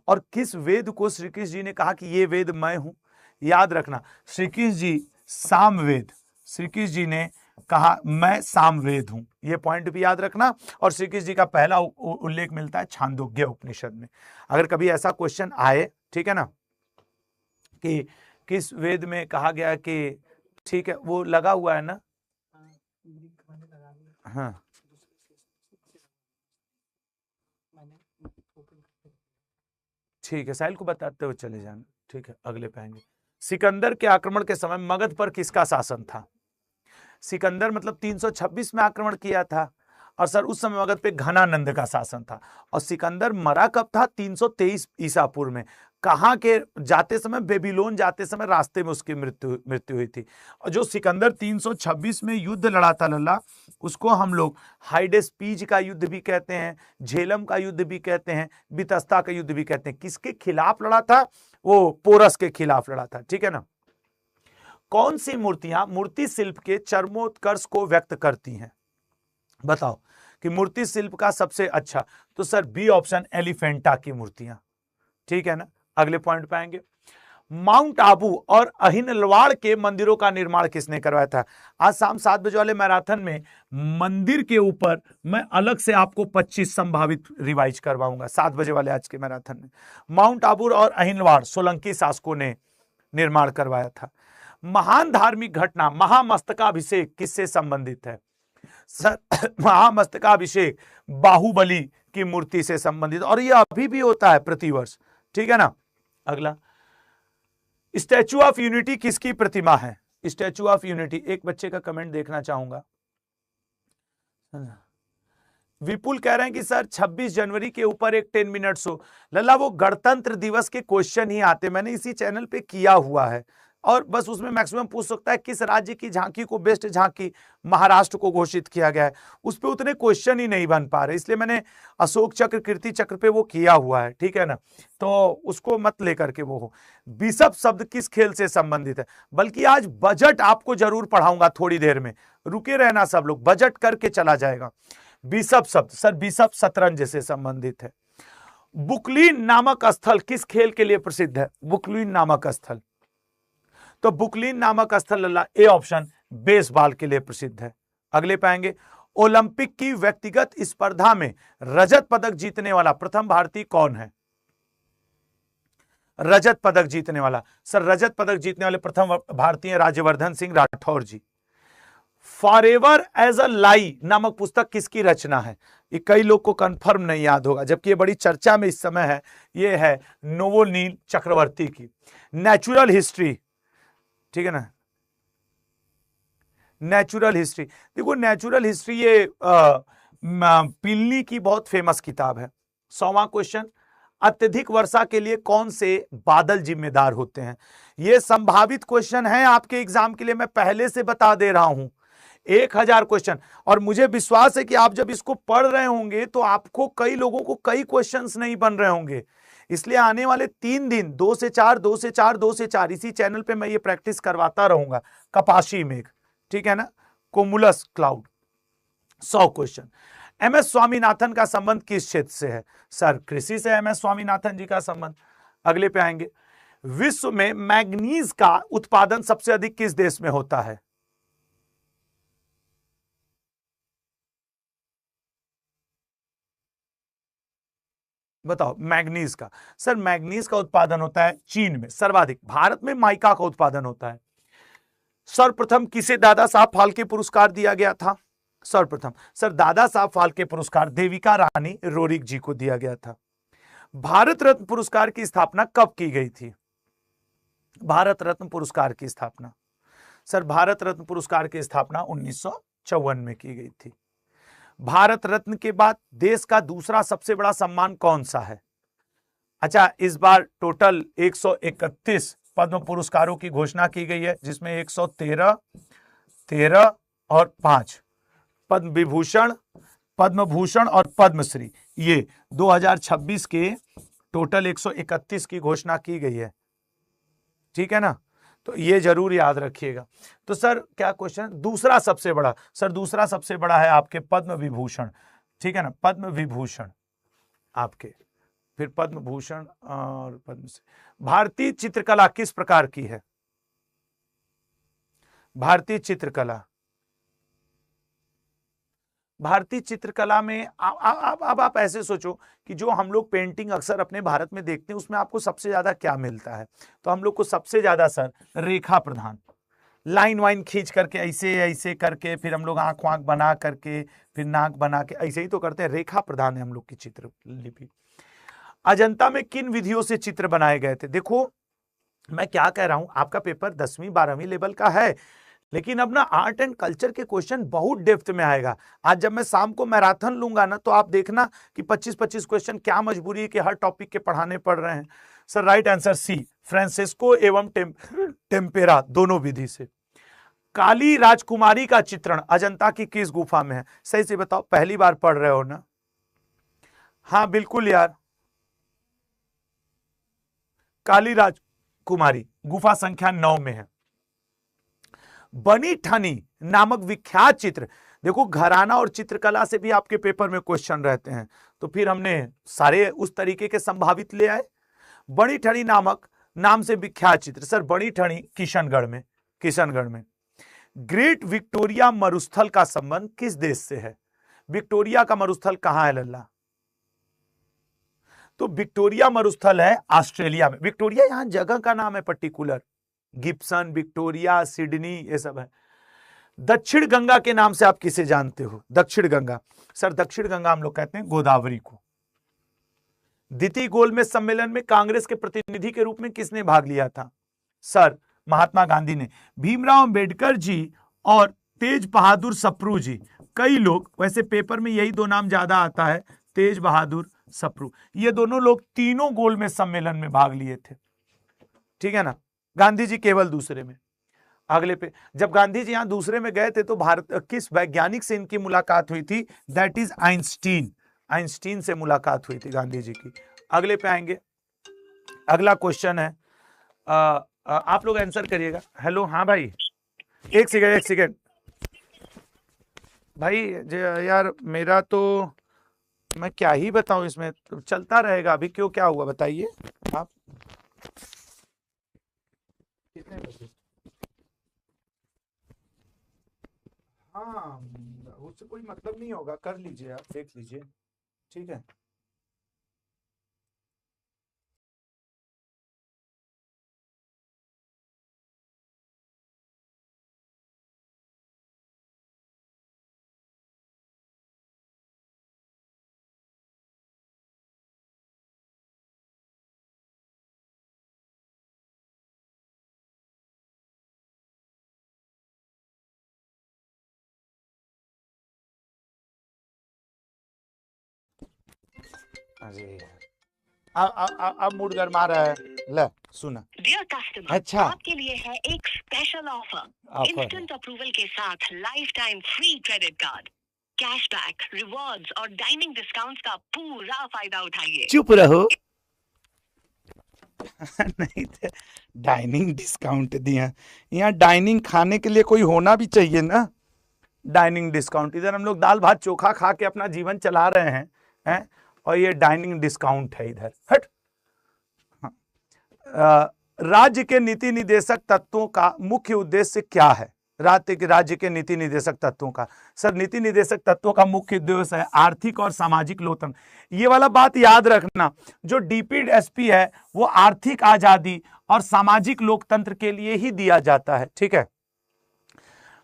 और किस वेद को श्री कृष्ण जी ने कहा कि ये वेद मैं हूं? याद रखना, श्री कृष्ण जी सामवेद, श्री कृष्ण जी ने कहा मैं सामवेद हूं, ये पॉइंट भी याद रखना। और श्री कृष्ण जी का पहला उल्लेख मिलता है छांदोग्य उपनिषद में। अगर कभी ऐसा क्वेश्चन आए, ठीक है ना, कि किस वेद में कहा गया कि, ठीक है वो लगा हुआ है ना, हाँ ठीक है, साहिल को बताते हुए चले जाना। ठीक है, अगले पाएंगे सिकंदर के आक्रमण के समय मगध पर किसका शासन था? सिकंदर मतलब 326 में आक्रमण किया था, और सर उस समय मगध पे घनानंद का शासन था। और सिकंदर मरा कब था? 323 ईसा पूर्व में। कहाँ के जाते समय? बेबीलोन जाते समय रास्ते में उसकी मृत्यु हुई थी। और जो सिकंदर 326 में युद्ध लड़ा था लल्ला, उसको हम लोग हाइडेस्पीज का युद्ध भी कहते हैं, झेलम का युद्ध भी कहते हैं, बितस्ता का युद्ध भी कहते हैं। किसके खिलाफ लड़ा था? वो पोरस के खिलाफ लड़ा था। ठीक है ना। कौन सी मूर्तियां मूर्ति शिल्प के चरमोत्कर्ष को व्यक्त करती हैं? बताओ कि मूर्ति शिल्प का सबसे अच्छा, तो सर बी ऑप्शन एलिफेंटा की मूर्तियां। ठीक है ना, अगले पॉइंट पे आएंगे। माउंट आबू और अहिनलवाड़ के मंदिरों का निर्माण किसने करवाया था? आज शाम 7 बजे वाले मैराथन में मंदिर के ऊपर मैं अलग से आपको 25 संभावित रिवाइज करवाऊंगा 7 बजे वाले आज के मैराथन में। माउंट आबू और अहिनलवाड़ सोलंकी शासकों ने निर्माण करवाया था। महान धार्मिक घटना महामस्तकाभिषेक किससे संबंधित है? सर महामस्तकाभिषेक बाहुबली की मूर्ति से संबंधित, और यह अभी भी होता है प्रतिवर्ष। ठीक है ना। अगला, स्टैचू ऑफ यूनिटी किसकी प्रतिमा है? स्टैचू ऑफ यूनिटी, एक बच्चे का कमेंट देखना चाहूंगा। विपुल कह रहे हैं कि सर 26 जनवरी के ऊपर एक 10 मिनट शो। लल्ला वो गणतंत्र दिवस के क्वेश्चन ही आते, मैंने इसी चैनल पे किया हुआ है, और बस उसमें मैक्सिमम पूछ सकता है किस राज्य की झांकी को बेस्ट झांकी महाराष्ट्र को घोषित किया गया है, उस पे उतने क्वेश्चन ही नहीं बन पा रहे, इसलिए मैंने अशोक चक्र कीर्ति चक्र पे वो किया हुआ है। ठीक है ना, तो उसको मत लेकर के वो हो। बिशप शब्द किस खेल से संबंधित है? बल्कि आज बजट आपको जरूर पढ़ाऊंगा थोड़ी देर में, रुके रहना सब लोग, बजट करके चला जाएगा। बिशप शब्द, सर बिशप शतरंज से संबंधित है। बुकलीन नामक स्थल किस खेल के लिए प्रसिद्ध है? बुकलीन नामक स्थल, तो बुकलिन नामक स्थल लल्ला, ए ऑप्शन बेसबॉल के लिए प्रसिद्ध है। अगले पाएंगे, ओलंपिक की व्यक्तिगत स्पर्धा में रजत पदक जीतने वाला प्रथम भारतीय कौन है? रजत पदक जीतने वाला, सर रजत पदक जीतने वाले प्रथम भारतीय राज्यवर्धन सिंह राठौर जी। फॉरएवर एज अ लाई नामक पुस्तक किसकी रचना है? ये कई लोग को कंफर्म नहीं याद होगा, जबकि ये बड़ी चर्चा में इस समय है। ये है नोवोनील चक्रवर्ती की नेचुरल हिस्ट्री, ठीक है ना, नेचुरल हिस्ट्री। देखो नेचुरल हिस्ट्री ये पिल्ली की बहुत फेमस किताब है। 100वां क्वेश्चन, अत्यधिक वर्षा के लिए कौन से बादल जिम्मेदार होते हैं? यह संभावित क्वेश्चन है आपके एग्जाम के लिए, मैं पहले से बता दे रहा हूं। 1000 क्वेश्चन, और मुझे विश्वास है कि आप जब इसको पढ़ रहे होंगे तो आपको कई लोगों को कई क्वेश्चंस नहीं बन रहे होंगे। इसलिए आने वाले 3 दिन 2 से 4 2 से 4 2 से 4 इसी चैनल पे मैं ये प्रैक्टिस करवाता रहूंगा। कपाशी मेघ, ठीक है ना, cumulus cloud, 100 question. M S Swaminathan का संबंध किस क्षेत्र से है? सर कृषि से एम एस स्वामीनाथन जी का संबंध। अगले पे आएंगे, विश्व में मैग्नीज का उत्पादन सबसे अधिक किस देश में होता है? बताओ मैग्नीज का। सर मैग्नीज का उत्पादन होता है चीन में सर्वाधिक। भारत में माइका का उत्पादन होता है। सर्वप्रथम किसे दादा साहब फाल्के पुरस्कार दिया गया था? सर्वप्रथम सर दादा साहब फाल्के पुरस्कार देविका रानी रोरिक जी को दिया गया था। भारत रत्न पुरस्कार की स्थापना कब की गई थी? भारत रत्न पुरस्कार की स्थापना, सर भारत रत्न पुरस्कार की स्थापना 1954 में की गई थी। भारत रत्न के बाद देश का दूसरा सबसे बड़ा सम्मान कौन सा है? अच्छा, इस बार टोटल 131 पद्म पुरस्कारों की घोषणा की गई है, जिसमें 113, 13 और 5 पद्म विभूषण, पद्म भूषण और पद्मश्री, ये 2026 के टोटल 131 की घोषणा की गई है, ठीक है ना, तो ये जरूर याद रखिएगा। तो सर क्या क्वेश्चन, दूसरा सबसे बड़ा, सर दूसरा सबसे बड़ा है आपके पद्म विभूषण, ठीक है ना, पद्म विभूषण आपके, फिर पद्म भूषण और पद्मश्री। भारतीय चित्रकला किस प्रकार की है? भारतीय चित्रकला, भारतीय चित्रकला में अब आप ऐसे सोचो कि जो हम लोग पेंटिंग अक्सर अपने भारत में देखते हैं उसमें आपको सबसे ज्यादा क्या मिलता है? तो हम लोग को सबसे ज्यादा सर रेखा प्रधान, लाइन वाइन खींच करके ऐसे ऐसे करके, फिर हम लोग आंख वाँख बना करके, फिर नाक बना के, ऐसे ही तो करते हैं। रेखा प्रधान है हम लोग की चित्रलिपि। अजंता में किन विधियों से चित्र बनाए गए थे? देखो मैं क्या कह रहा हूं, आपका पेपर 10वीं 12वीं लेवल का है, लेकिन अब ना आर्ट एंड कल्चर के क्वेश्चन बहुत डेप्थ में आएगा। आज जब मैं शाम को मैराथन लूंगा ना, तो आप देखना कि 25-25 क्वेश्चन, क्या मजबूरी है कि हर टॉपिक के पढ़ाने पड़ रहे हैं। Sir right answer C, fresco एवं टेम्पेरा, दोनों विधि से। काली राजकुमारी का चित्रण अजंता की किस गुफा में है? सही से बताओ, पहली बार पढ़ रहे हो ना? हाँ बिल्कुल यार, काली राजकुमारी गुफा संख्या 9 में है। बनी ठनी नामक विख्यात चित्र, देखो घराना और चित्रकला से भी आपके पेपर में क्वेश्चन रहते हैं, तो फिर हमने सारे उस तरीके के संभावित ले आए। बनी ठनी नामक नाम से विख्यात चित्र, सर बनी ठनी किशनगढ़ में, किशनगढ़ में। ग्रेट विक्टोरिया मरुस्थल का संबंध किस देश से है? विक्टोरिया का मरुस्थल कहां है लल्ला? तो विक्टोरिया मरुस्थल है ऑस्ट्रेलिया में। विक्टोरिया यहां जगह का नाम है पर्टिकुलर, गिब्सन, विक्टोरिया, सिडनी, ये सब है। दक्षिण गंगा के नाम से आप किसे जानते हो? दक्षिण गंगा, सर दक्षिण गंगा हम लोग कहते हैं गोदावरी को। द्वितीय गोलमेज सम्मेलन में कांग्रेस के प्रतिनिधि के रूप में किसने भाग लिया था? सर महात्मा गांधी ने। भीमराव अंबेडकर जी और तेज बहादुर सप्रू जी, कई लोग, वैसे पेपर में यही दो नाम ज्यादा आता है, तेज बहादुर सप्रू, ये दोनों लोग तीनों गोलमेज सम्मेलन में भाग लिए थे, ठीक है ना, गांधी जी केवल दूसरे में। अगले पे, जब गांधी जी यहां दूसरे में गए थे तो भारत किस वैज्ञानिक से इनकी मुलाकात हुई थी? दैट इज आइंस्टीन, आइंस्टीन से मुलाकात हुई थी गांधी जी की। अगले पे आएंगे, अगला क्वेश्चन है, आप लोग आंसर करिएगा। हेलो, हाँ भाई, एक सेकेंड भाई, यार मेरा तो मैं क्या ही बताऊं, इसमें तो चलता रहेगा अभी, क्यों, क्या हुआ बताइए आप? कितने बजे? हाँ, उससे कोई मतलब नहीं होगा, कर लीजिए, आप देख लीजिए, ठीक है। अरे अब मूड गरमा रहा है। ले सुना। डियर कस्टमर, अच्छा, आपके लिए है एक स्पेशल ऑफर। इंस्टेंट अप्रूवल के साथ life time free credit card, cashback, rewards और डाइनिंग डिस्काउंट्स का पूरा फायदा उठाइए। चुप रहो। नहीं थे, डाइनिंग डिस्काउंट दिया। यहाँ डाइनिंग खाने के लिए कोई होना भी चाहिए ना। डाइनिंग डिस्काउंट, इधर हम लोग दाल भात चोखा खा के अपना जीवन चला रहे हैं, और ये डाइनिंग डिस्काउंट है इधर। हट। राज्य के नीति निर्देशक तत्वों का मुख्य उद्देश्य क्या है? राज्य के नीति निर्देशक तत्वों का, सर नीति निर्देशक तत्वों का मुख्य उद्देश्य है आर्थिक और सामाजिक लोकतंत्र। ये वाला बात याद रखना, जो डीपीएसपी है वो आर्थिक आजादी और सामाजिक लोकतंत्र के लिए ही दिया जाता है, ठीक है।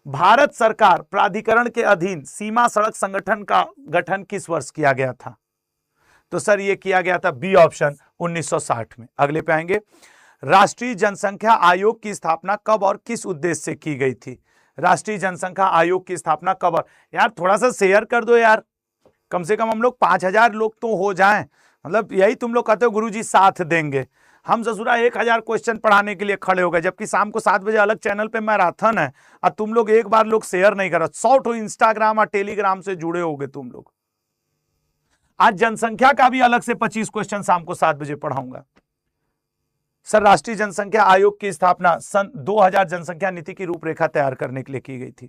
भारत सरकार प्राधिकरण के अधीन सीमा सड़क संगठन का गठन किस वर्ष किया गया था? तो सर ये किया गया था बी ऑप्शन 1960 में। अगले पे आएंगे, राष्ट्रीय जनसंख्या आयोग की स्थापना कब और किस उद्देश्य से की गई थी? राष्ट्रीय जनसंख्या आयोग की स्थापना कब और, यार थोड़ा सा शेयर कर दो यार, कम से कम हम लोग 5000 लोग तो हो जाएं। मतलब यही तुम लोग कहते हो गुरुजी साथ देंगे, हम ससुरा 1000 क्वेश्चन पढ़ाने के लिए खड़े हो गए, जबकि शाम को 7 बजे अलग चैनल पे मैराथन है, और तुम लोग एक बार लोग शेयर नहीं कर रहे। 100 तो इंस्टाग्राम और टेलीग्राम से जुड़े होगे तुम लोग। आज जनसंख्या का भी अलग से 25 क्वेश्चन शाम को 7 बजे पढ़ाऊंगा। सर राष्ट्रीय जनसंख्या आयोग की स्थापना सन 2000 जनसंख्या नीति की रूपरेखा तैयार करने के लिए की गई थी।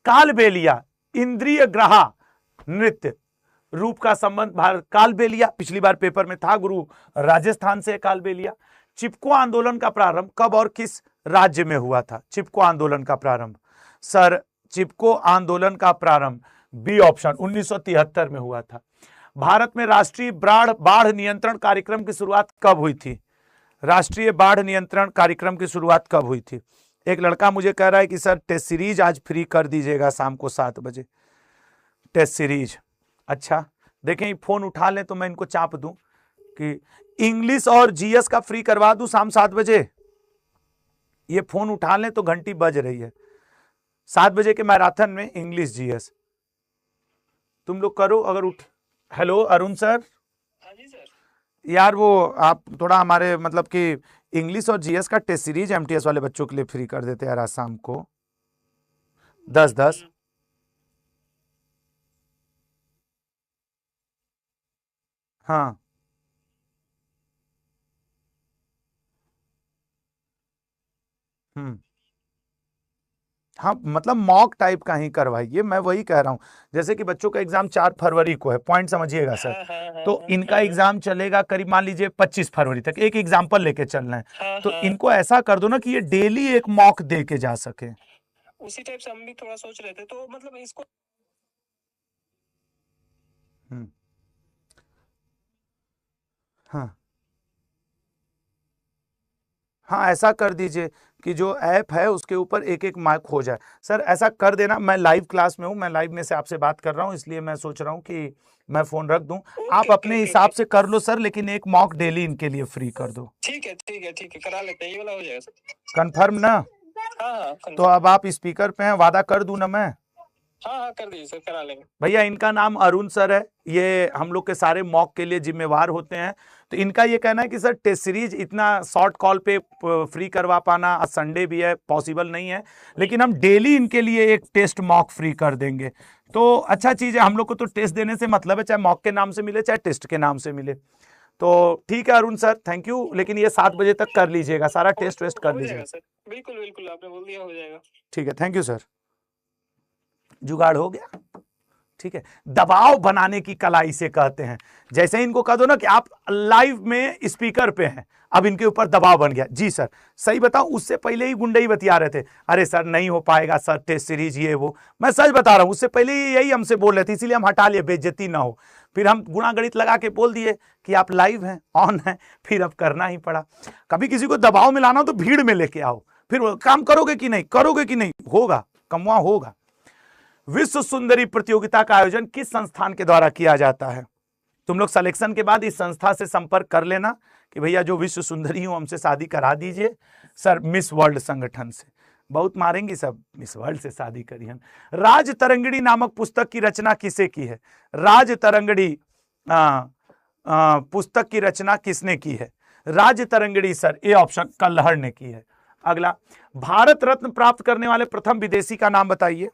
कालबेलिया इंद्रिय ग्रहा नृत्य रूप का संबंध भारत, कालबेलिया पिछली बार पेपर में था गुरु, राजस्थान से कालबेलिया। चिपको आंदोलन का प्रारंभ कब और किस राज्य में हुआ था? चिपको आंदोलन का प्रारंभ, सर चिपको आंदोलन का प्रारंभ बी ऑप्शन 1973 में हुआ था। भारत में राष्ट्रीय बाढ़ नियंत्रण कार्यक्रम की शुरुआत कब हुई थी? राष्ट्रीय बाढ़ नियंत्रण कार्यक्रम की शुरुआत कब हुई थी? एक लड़का मुझे कह रहा है कि सर टेस्ट सीरीज आज फ्री कर दीजिएगा शाम को 7 बजे, टेस्ट सीरीज। अच्छा देखें, फोन उठा लें तो मैं इनको चाप दूं कि इंग्लिश और जीएस का फ्री करवा दूं शाम 7 बजे। ये फोन उठा लें तो घंटी बज रही है। 7 बजे के मैराथन में इंग्लिश जीएस तुम लोग करो अगर उठ। Hello Arun sir. हाँ जी सर। यार वो आप थोड़ा हमारे मतलब कि इंग्लिश और जीएस का टेस्ट सीरीज एमटीएस वाले बच्चों के लिए फ्री कर देते यार आज शाम को 10-10। हाँ हाँ, मतलब मॉक टाइप का ही करवाइए, मैं वही कह रहा हूँ। जैसे कि बच्चों का एग्जाम 4 फरवरी को है, पॉइंट समझिएगा सर। तो इनका एग्जाम चलेगा करीब मान लीजिए 25 फरवरी तक, एक एग्जाम्पल लेके चलना है। तो इनको ऐसा कर दो ना कि ये डेली एक मॉक दे के जा सके। उसी टाइप से हम भी थोड़ा सोच रहे थे, तो मतलब इसको हाँ हाँ, ऐसा कर दीजिए कि जो ऐप है उसके ऊपर एक एक मार्क हो जाए। सर ऐसा कर देना, मैं लाइव क्लास में हूँ, मैं लाइव में से आपसे बात कर रहा हूँ, इसलिए मैं सोच रहा हूँ कि मैं फोन रख दूं। आप अपने हिसाब से कर लो सर, लेकिन एक मॉक डेली इनके लिए फ्री कर दो। ठीक है करा लेते हैं, ये वाला हो जाएगा सर। कंफर्म ना? हाँ तो अब आप स्पीकर पे हैं, वादा कर दूं ना मैं? हाँ कर दीजिए सर, करा लेंगे। भैया इनका नाम अरुण सर है, ये हम लोग के सारे मॉक के लिए जिम्मेवार होते हैं। तो इनका ये कहना है कि सर टेस्ट सीरीज इतना शॉर्ट कॉल पे फ्री करवा पाना, संडे भी है, पॉसिबल नहीं है, लेकिन हम डेली इनके लिए एक टेस्ट मॉक फ्री कर देंगे। तो अच्छा चीज़ है, हम लोग को तो टेस्ट देने से मतलब है, चाहे मॉक के नाम से मिले चाहे टेस्ट के नाम से मिले। तो ठीक है अरुण सर, थैंक यू, लेकिन ये 7 बजे तक कर लीजिएगा, सारा टेस्ट वेस्ट कर लीजिएगा। बिल्कुल आपने बोल दिया, हो जाएगा। ठीक है, थैंक यू सर। जुगाड़ हो गया। ठीक है, दबाव बनाने की कला इसे कहते हैं। जैसे ही इनको कह दो ना कि आप लाइव में स्पीकर पे हैं, अब इनके ऊपर दबाव बन गया। जी सर, सही बताऊं, उससे पहले ही गुंडे ही बतिया रहे थे, अरे सर नहीं हो पाएगा सर, टेस्ट सीरीज ये वो। मैं सच बता रहा हूं, उससे पहले ही यही हमसे बोल रहे थे, इसीलिए हम हटा लिए, बेइज्जती ना हो। फिर हम गुणा गणित लगा के बोल दिए कि आप लाइव हैं, ऑन हैं, फिर अब करना ही पड़ा। कभी किसी को दबाव में लाना हो तो भीड़ में लेके आओ, फिर काम करोगे कि नहीं, करोगे कि नहीं, होगा, कमवा होगा। विश्व सुंदरी प्रतियोगिता का आयोजन किस संस्थान के द्वारा किया जाता है? तुम लोग सिलेक्शन के बाद इस संस्था से संपर्क कर लेना कि भैया जो विश्व सुंदरी हूं हमसे शादी करा दीजिए। सर मिस वर्ल्ड संगठन से बहुत मारेंगी, सब मिस वर्ल्ड से शादी करिए। राज तरंगिणी नामक पुस्तक की रचना किसे की है? राज तरंगिणी पुस्तक की रचना किसने की है? राज तरंगिणी सर ए ऑप्शन कल्हड़ ने की है। अगला, भारत रत्न प्राप्त करने वाले प्रथम विदेशी का नाम बताइए।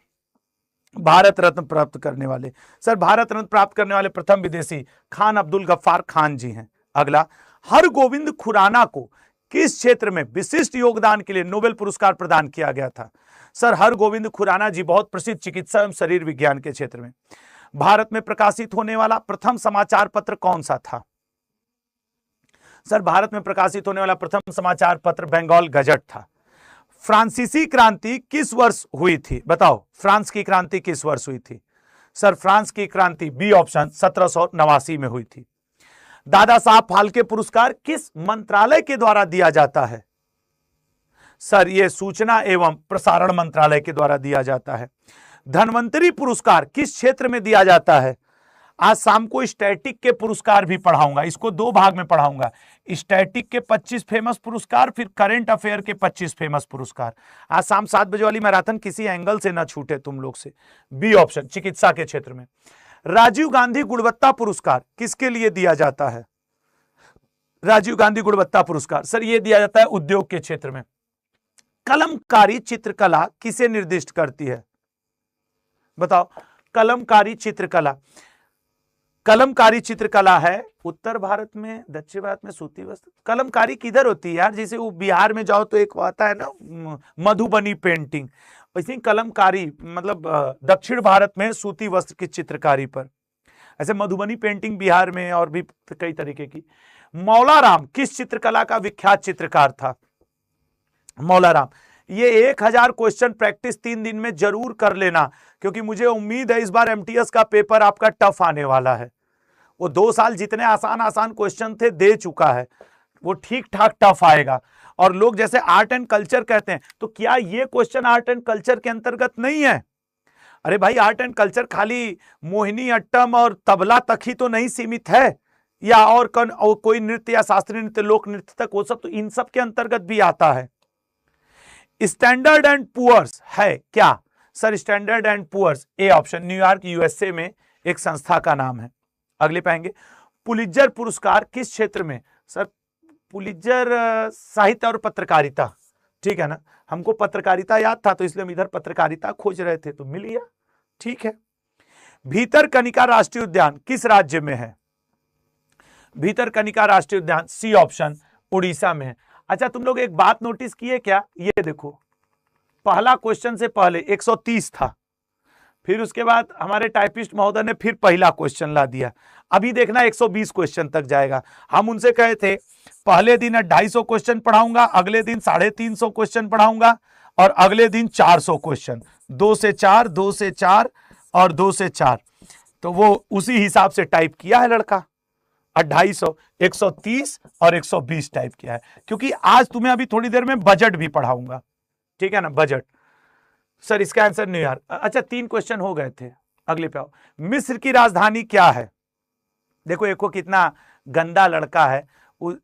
भारत रत्न प्राप्त करने वाले, सर भारत रत्न प्राप्त करने वाले प्रथम विदेशी खान अब्दुल गफ्फार खान जी हैं। अगला, हरगोविंद खुराना को किस क्षेत्र में विशिष्ट योगदान के लिए नोबेल पुरस्कार प्रदान किया गया था? सर हरगोविंद खुराना जी बहुत प्रसिद्ध चिकित्सा एवं शरीर विज्ञान के क्षेत्र में। भारत में प्रकाशित होने वाला प्रथम समाचार पत्र कौन सा था? सर भारत में प्रकाशित होने वाला प्रथम समाचार पत्र बंगाल गजट था। फ्रांसीसी क्रांति किस वर्ष हुई थी? बताओ, फ्रांस की क्रांति किस वर्ष हुई थी? सर फ्रांस की क्रांति बी ऑप्शन 1789 में हुई थी। दादा साहब फाल्के पुरस्कार किस मंत्रालय के द्वारा दिया जाता है? सर ये सूचना एवं प्रसारण मंत्रालय के द्वारा दिया जाता है। धन्वंतरी पुरस्कार किस क्षेत्र में दिया जाता है? आज शाम को स्टैटिक के पुरस्कार भी पढ़ाऊंगा, इसको दो भाग में पढ़ाऊंगा। स्टैटिक के 25 फेमस पुरस्कार, फिर करंट अफेयर के 25 फेमस पुरस्कार। आज शाम 7 बजे वाली मैराथन किसी एंगल से ना छूटे तुम लोग से। बी ऑप्शन चिकित्सा के क्षेत्र में। राजीव गांधी गुणवत्ता पुरस्कार किसके लिए दिया जाता है? राजीव गांधी गुणवत्ता पुरस्कार सर ये दिया जाता है उद्योग के क्षेत्र में। कलमकारी चित्रकला किसे निर्दिष्ट करती है? बताओ, कलमकारी चित्रकला, कलमकारी चित्रकला है उत्तर भारत में, दक्षिण भारत में सूती वस्त्र। कलमकारी किधर होती है यार? जैसे वो बिहार में जाओ तो एक आता है ना मधुबनी पेंटिंग, वैसे ही कलमकारी मतलब दक्षिण भारत में सूती वस्त्र की चित्रकारी पर। ऐसे मधुबनी पेंटिंग बिहार में और भी कई तरीके की। मौला राम किस चित्रकला का विख्यात चित्रकार था? मौला राम, ये 1000 क्वेश्चन प्रैक्टिस 3 दिन में जरूर कर लेना, क्योंकि मुझे उम्मीद है इस बार एमटीएस का पेपर आपका टफ आने वाला है। वो 2 साल जितने आसान आसान क्वेश्चन थे दे चुका है, वो ठीक ठाक टफ आएगा। और लोग जैसे आर्ट एंड कल्चर कहते हैं, तो क्या ये क्वेश्चन आर्ट एंड कल्चर के अंतर्गत नहीं है? अरे भाई, आर्ट एंड कल्चर खाली मोहिनी अट्टम और तबला तक ही तो नहीं सीमित है, या और कोई नृत्य या शास्त्रीय नृत्य, लोक नृत्य तक, वो सब तो इन सब के अंतर्गत भी आता है। स्टैंडर्ड एंड पुअर्स है क्या? Sir Standard and Poor's a option New York USA में एक संस्था का नाम है। अगले पाएंगे, पुलित्जर पुरस्कार किस क्षेत्र में? सर पुलित्जर साहित्य और पत्रकारिता, ठीक है ना, हमको पत्रकारिता याद था तो इसलिए हम इधर पत्रकारिता खोज रहे थे तो मिल गया, ठीक है। भीतरकनिका राष्ट्रीय उद्यान किस राज्य में है? भीतरकनिका राष्ट्रीय उद्यान सी ऑप्शन उड़ीसा में है। अच्छा, तुम लोग एक बात नोटिस किए क्या? ये देखो, पहला क्वेश्चन से पहले 130 था, फिर उसके बाद हमारे टाइपिस्ट महोदय ने फिर पहला क्वेश्चन ला दिया। अभी देखना 120 क्वेश्चन तक जाएगा। हम उनसे कहे थे पहले दिन 250 क्वेश्चन पढ़ाऊंगा, अगले दिन 350 क्वेश्चन पढ़ाऊंगा, और अगले दिन 400 क्वेश्चन, 2 से 4, 2 से 4 और 2 से 4। तो वो उसी हिसाब से टाइप किया है लड़का, 250, 130 और 120 टाइप किया है, क्योंकि आज तुम्हें अभी थोड़ी देर में बजट भी पढ़ाऊंगा, ठीक है ना, बजट। सर इसका आंसर न्यूयॉर्क। अच्छा, 3 क्वेश्चन हो गए थे, अगले पे आओ। मिस्र की राजधानी क्या है? देखो एक कितना गंदा लड़का है,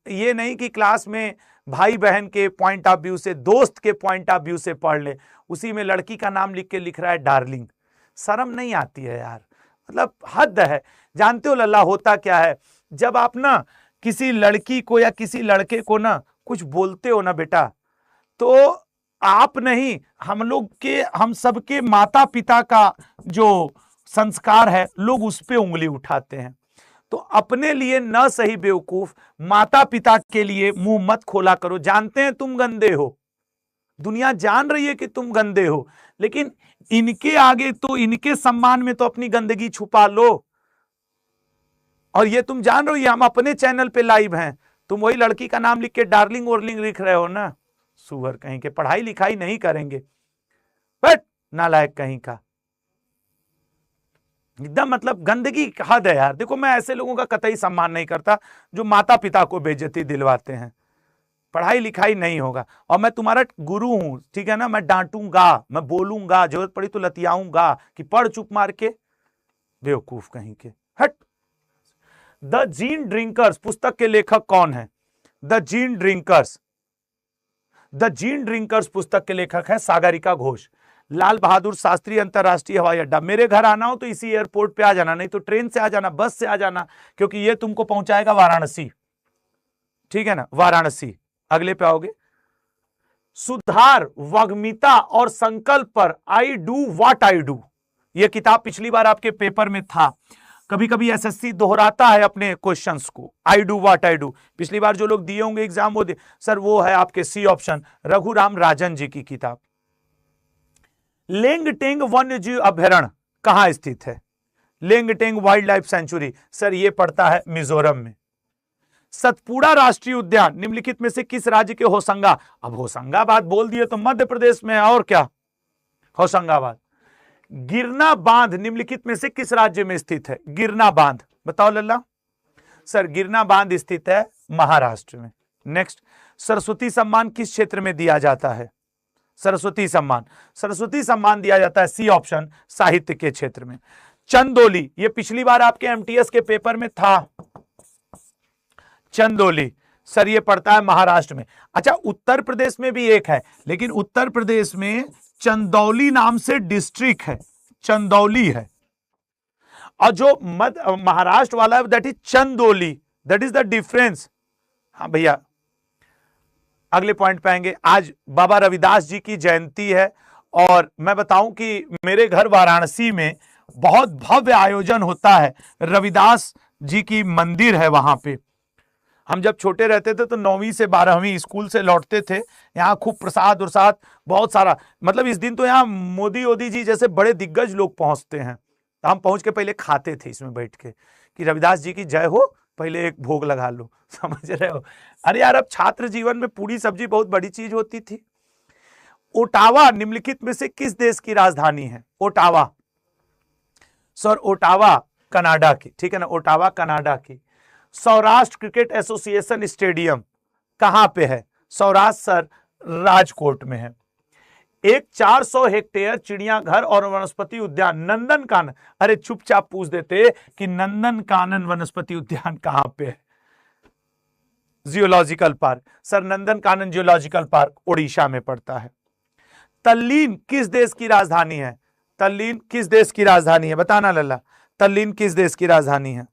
ये नहीं कि क्लास में भाई बहन के पॉइंट ऑफ व्यू से, दोस्त के पॉइंट ऑफ व्यू से पढ़ ले, उसी में लड़की का नाम लिख के लिख रहा है डार्लिंग। शर्म नहीं आती है यार, मतलब हद है। जानते हो लल्ला होता क्या है, जब आप ना किसी लड़की को या किसी लड़के को ना कुछ बोलते हो ना बेटा, तो आप नहीं, हम लोग के, हम सबके माता पिता का जो संस्कार है, लोग उस पे उंगली उठाते हैं। तो अपने लिए न सही बेवकूफ, माता पिता के लिए मुंह मत खोला करो। जानते हैं तुम गंदे हो, दुनिया जान रही है कि तुम गंदे हो, लेकिन इनके आगे तो, इनके सम्मान में तो अपनी गंदगी छुपा लो। और ये तुम जान रहे हो, ये हम अपने चैनल पे लाइव हैं, तुम वही लड़की का नाम लिख के डार्लिंग वॉर्लिंग लिख रहे हो ना। सुअर कहीं के, पढ़ाई लिखाई नहीं करेंगे, बट नालायक कहीं का, एकदम मतलब गंदगी हद है यार। देखो, मैं ऐसे लोगों का कतई सम्मान नहीं करता जो माता पिता को बेइज्जती दिलवाते हैं। पढ़ाई लिखाई नहीं होगा, और मैं तुम्हारा गुरु हूं, ठीक है ना, मैं डांटूंगा, मैं बोलूंगा, जरूरत पड़ी तो लतियाऊंगा कि पढ़ चुप मार के, बेवकूफ कहीं के, हट। द जीन ड्रिंकर्स पुस्तक के लेखक कौन है? The gene drinkers, the gene drinkers पुस्तक के लेखक है सागरिका घोष। लाल बहादुर शास्त्री अंतरराष्ट्रीय हवाई अड्डा, मेरे घर आना हो तो इसी एयरपोर्ट पे आ जाना, नहीं तो ट्रेन से आ जाना, बस से आ जाना, क्योंकि ये तुमको पहुंचाएगा वाराणसी, ठीक है ना, वाराणसी। अगले पे आओगे, सुधार, वग्मिता और संकल्प पर I do what I do. यह किताब पिछली बार आपके पेपर में था, कभी कभी एसएससी दोहराता है अपने क्वेश्चंस को, I do what I do. पिछली बार जो लोग दिए होंगे एग्जाम वो सर, वो है आपके सी ऑप्शन, रघुराम राजन जी की किताब। लेंगटेंग वन्य जीव अभयारण्य कहां स्थित है? लेंगटेंग वाइल्ड लाइफ सेंचुरी, सर ये पड़ता है मिजोरम में। सतपुड़ा राष्ट्रीय उद्यान निम्नलिखित में से किस राज्य के? होशंगा। अब होशंगाबाद बोल दिए तो मध्य प्रदेश में है, और क्या, होशंगाबाद। गिरना बांध निम्नलिखित में से किस राज्य में स्थित है? गिरना बांध, बताओ लल्ला। सर गिरना बांध स्थित है महाराष्ट्र में। नेक्स्ट, सरस्वती सम्मान किस क्षेत्र में दिया जाता है? सरस्वती सम्मान, सरस्वती सम्मान दिया जाता है सी ऑप्शन, साहित्य के क्षेत्र में। चंदोली, ये पिछली बार आपके एमटीएस के पेपर में था, चंदोली, सर ये पड़ता है महाराष्ट्र में। अच्छा, उत्तर प्रदेश में भी एक है, लेकिन उत्तर प्रदेश में चंदौली नाम से डिस्ट्रिक्ट है, चंदौली है, और जो महाराष्ट्र वाला है that is Chandoli, that is the difference. हाँ भैया, अगले पॉइंट पे आएंगे। आज बाबा रविदास जी की जयंती है, और मैं बताऊं कि मेरे घर वाराणसी में बहुत भव्य आयोजन होता है, रविदास जी की मंदिर है वहां पे। हम जब छोटे रहते थे तो 9वीं से 12वीं स्कूल से लौटते थे, यहाँ खूब प्रसाद उरसाद बहुत सारा, मतलब इस दिन तो यहाँ मोदी जी जैसे बड़े दिग्गज लोग पहुंचते हैं, तो हम पहुंच के पहले खाते थे इसमें बैठ के कि रविदास जी की जय हो, पहले एक भोग लगा लो, समझ रहे हो। अरे यार, अब छात्र जीवन में पूरी सब्जी बहुत बड़ी चीज होती थी। ओटावा निम्नलिखित में से किस देश की राजधानी है? ओटावा, सर ओटावा कनाडा की, ठीक है ना, ओटावा कनाडा की। सौराष्ट्र क्रिकेट एसोसिएशन स्टेडियम कहां पे है? सौराष्ट्र सर राजकोट में है। एक 400 हेक्टेयर चिड़ियाघर और वनस्पति उद्यान नंदन कानन, अरे चुपचाप पूछ देते कि नंदन कानन वनस्पति उद्यान कहां पे है? Geological park, sir Nandan Kanan geological park Odisha में पड़ता है। तल्लीन किस देश की राजधानी है? तल्लीन किस देश की राजधानी है, बताना लल्ला, तल्लीन किस देश की राजधानी है?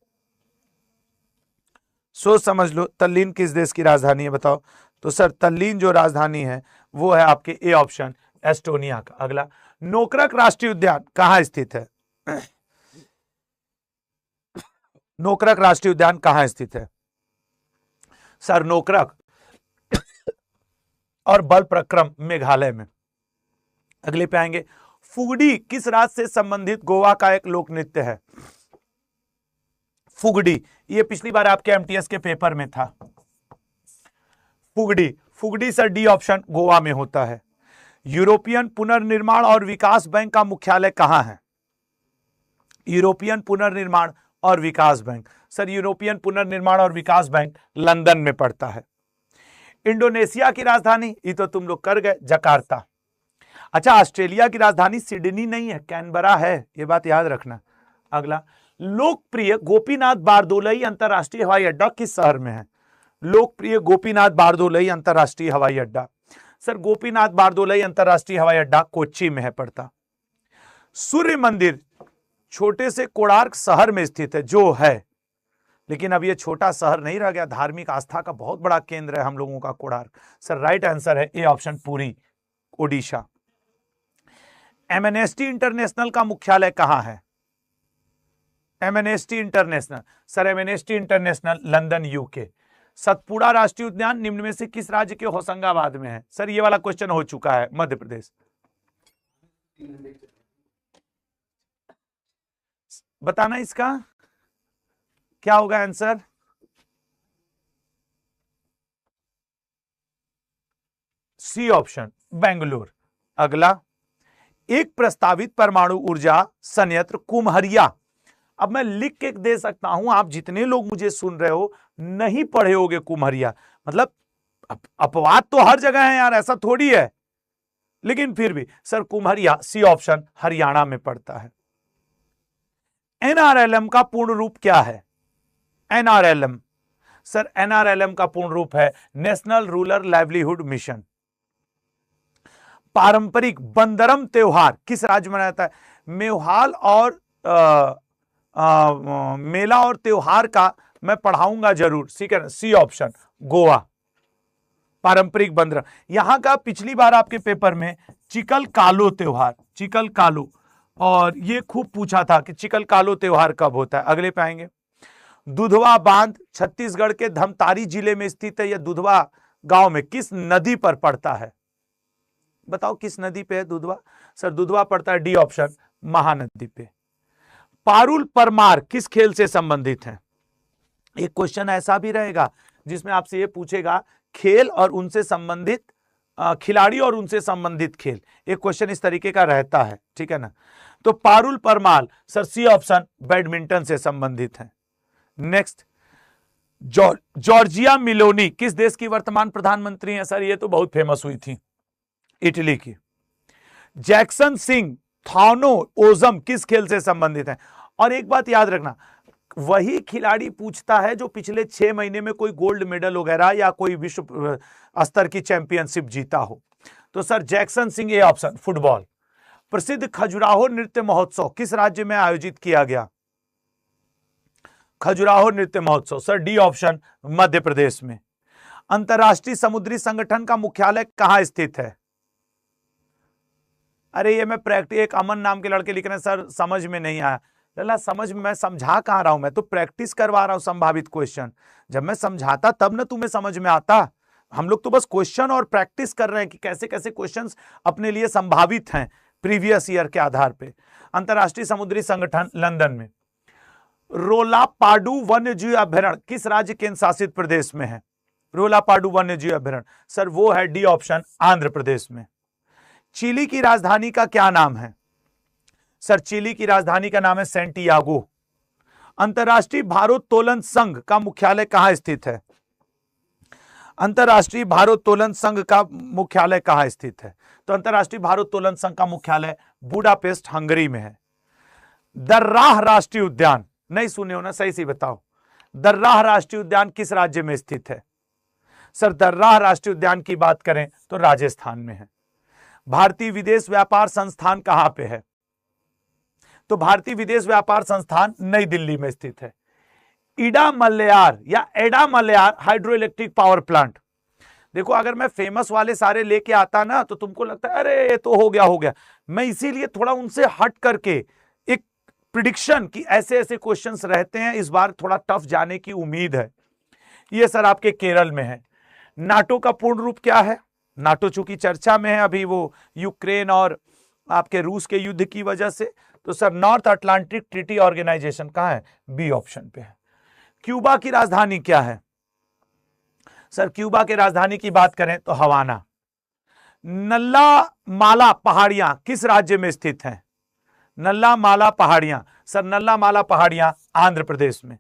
सोच समझ लो, तल्लीन किस देश की राजधानी है बताओ। तो सर तल्लीन जो राजधानी है वो है आपके ए ऑप्शन, एस्टोनिया का। अगला, नोकरक राष्ट्रीय उद्यान कहां स्थित है? नोकरक राष्ट्रीय उद्यान कहां स्थित है? सर नोकरक और बलप्रक्रम मेघालय में। अगले पे आएंगे, फुगडी किस राज्य से संबंधित गोवा का एक लोक नृत्य है? फुगडी, ये पिछली बार आपके एमटीएस के पेपर में था। Fugdi, fugdi sir D option Goa में होता है। यूरोपियन पुनर्निर्माण और विकास बैंक का मुख्यालय कहां है? यूरोपियन पुनर्निर्माण और विकास बैंक, सर यूरोपियन पुनर्निर्माण और विकास बैंक लंदन में पड़ता है। इंडोनेशिया की राजधानी, ये तो तुम लोग कर गए, जकार्ता। अच्छा, ऑस्ट्रेलिया की राजधानी सिडनी नहीं है, कैनबरा है, ये बात याद रखना। अगला, लोकप्रिय गोपीनाथ बारदोलई अंतरराष्ट्रीय हवाई अड्डा किस शहर में है? लोकप्रिय गोपीनाथ बारदोलई अंतरराष्ट्रीय हवाई अड्डा, सर गोपीनाथ बारदोलई अंतरराष्ट्रीय हवाई अड्डा कोच्चि में है पड़ता। सूर्य मंदिर छोटे से कोणार्क शहर में स्थित है, जो है, लेकिन अब ये छोटा शहर नहीं रह गया, धार्मिक आस्था का बहुत बड़ा केंद्र है हम लोगों का कोणार्क। सर राइट आंसर है A option, Puri, Odisha. Amnesty international का मुख्यालय कहां है? Amnesty international, sir amnesty international London UK. Satpura राष्ट्रीय उद्यान निम्न में से किस राज्य के होशंगाबाद में है? सर ये वाला क्वेश्चन हो चुका है, मध्य प्रदेश। बताना इसका क्या होगा आंसर? C option, Bengaluru. अगला, एक प्रस्तावित परमाणु ऊर्जा संयंत्र कुम्हरिया। अब मैं लिख के दे सकता हूं, आप जितने लोग मुझे सुन रहे हो नहीं पढ़े होगे कुम्हरिया, मतलब अपवाद तो हर जगह है यार, ऐसा थोड़ी है, लेकिन फिर भी sir Kumhariya, C option, Haryana में पड़ता है। एनआरएलएम का पूर्ण रूप क्या है? एनआरएलएम, सर एनआरएलएम का पूर्ण रूप है नेशनल रूरल लाइवलीहुड मिशन। पारंपरिक बंदरम त्योहार किस राज्य में मनाया जाता है? मेवाल और मेला और त्योहार का मैं पढ़ाऊंगा जरूर, ठीक है ना, सी ऑप्शन, गोवा। पारंपरिक बंदरम, यहां का पिछली बार आपके पेपर में चिकल कालो त्योहार, चिकल कालो, और ये खूब पूछा था कि चिकल कालो त्योहार कब होता है। अगले पे आएंगे, दुधवा बांध छत्तीसगढ़ के धमतारी जिले में स्थित है। यह दुधवा गांव में किस नदी पर पड़ता है? बताओ किस नदी पे है दुधवा? सर दुधवा पड़ता है, डी ऑप्शन, महानदी पे। पारुल परमार किस खेल से संबंधित है? एक क्वेश्चन ऐसा भी रहेगा जिसमें आपसे ये पूछेगा खेल और उनसे संबंधित खिलाड़ी और उनसे संबंधित खेल, एक क्वेश्चन इस तरीके का रहता है, ठीक है ना। तो Parul Parmar, sir C option, badminton से संबंधित है। नेक्स्ट, जॉर्जिया मिलोनी किस देश की वर्तमान प्रधानमंत्री हैं? सर ये तो बहुत फेमस हुई थी, इटली की। जैक्सन सिंह थानो ओजम किस खेल से संबंधित है? और एक बात याद रखना, वही खिलाड़ी पूछता है जो पिछले 6 महीने में कोई गोल्ड मेडल वगैरह या कोई विश्व स्तर की चैंपियनशिप जीता हो। तो sir Jackson Singh, A option, football. प्रसिद्ध खजुराहो नृत्य महोत्सव किस राज्य में आयोजित किया गया? खजुराहो नृत्य महोत्सव, sir D option, Madhya Pradesh में। अंतरराष्ट्रीय समुद्री संगठन का मुख्यालय कहां स्थित है? अरे ये मैं प्रैक्टिस, एक अमन नाम के लड़के लिख रहे हैं सर समझ में नहीं आया। लला समझ में, मैं समझा कहां रहा हूं, मैं तो प्रैक्टिस करवा रहा हूं संभावित क्वेश्चन। जब मैं समझाता तब ना तुम्हें समझ में आता। हम लोग तो बस क्वेश्चन और प्रैक्टिस कर रहे हैं कि कैसे कैसे क्वेश्चंस अपने लिए संभावित हैं प्रीवियस ईयर के आधार पे। अंतरराष्ट्रीय समुद्री संगठन लंदन में। रोलापाडू वन्यजीव अभयारण्य किस राज्य केंद्र शासित प्रदेश में है? रोलापाडू वन्यजीव अभयारण्य, सर वो है डी ऑप्शन, आंध्र प्रदेश में। चिली की राजधानी का क्या नाम है? सर चिली की राजधानी का नाम है सैंटियागो। अंतरराष्ट्रीय भारोत्तोलन संघ का मुख्यालय कहां स्थित है? अंतरराष्ट्रीय भारोत्तोलन संघ का मुख्यालय कहां स्थित है? तो अंतरराष्ट्रीय भारोत्तोलन संघ का मुख्यालय बुडापेस्ट, हंगरी में है। दर्राह राष्ट्रीय उद्यान, नहीं सुने हो ना, सही से बताओ, दर्राह राष्ट्रीय उद्यान किस राज्य में स्थित है? सर दर्राह राष्ट्रीय उद्यान की बात करें तो राजस्थान में है। भारतीय विदेश व्यापार संस्थान कहां पे है? तो भारतीय विदेश व्यापार संस्थान नई दिल्ली में स्थित है। इडा मलयार या एडा Malayar hydro electric power plant, देखो अगर मैं फेमस वाले सारे लेके आता ना तो तुमको लगता है अरे ये तो हो गया। मैं इसीलिए थोड़ा उनसे हट करके एक प्रिडिक्शन की ऐसे ऐसे क्वेश्चंस रहते हैं, इस बार थोड़ा टफ जाने की उम्मीद है। ये सर आपके केरल में है। नाटो का पूर्ण रूप क्या है? नाटो चूंकि चर्चा में है अभी वो यूक्रेन और आपके रूस के युद्ध की वजह से, तो sir North Atlantic Treaty Organization कहां है? बी ऑप्शन पे है। क्यूबा की राजधानी क्या है? सर क्यूबा की राजधानी की बात करें तो हवाना। नल्ला माला पहाड़ियां किस राज्य में स्थित हैं? नल्ला माला पहाड़ियां, सर नल्ला माला पहाड़ियां आंध्र प्रदेश में।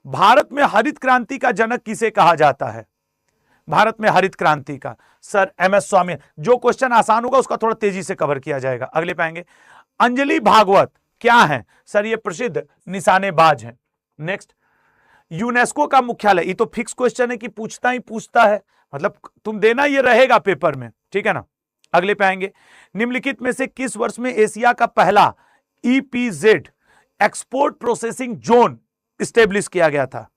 भारत में हरित क्रांति का जनक किसे कहा जाता है? भारत में हरित क्रांति का, सर एमएस स्वामी। जो क्वेश्चन आसान होगा उसका थोड़ा तेजी से कवर किया जाएगा। अगले पाएंगे, अंजलि भागवत क्या है? सर ये प्रसिद्ध निशानेबाज हैं। नेक्स्ट, यूनेस्को का मुख्यालय, ये तो फिक्स क्वेश्चन है कि पूछता ही पूछता है, मतलब तुम देना ये रहेगा पेपर में, ठीक है ना। अगले पे आएंगे, निम्नलिखित में से किस वर्ष में एशिया का पहला ईपीजेड एक्सपोर्ट प्रोसेसिंग जोन स्टेब्लिश किया गया था?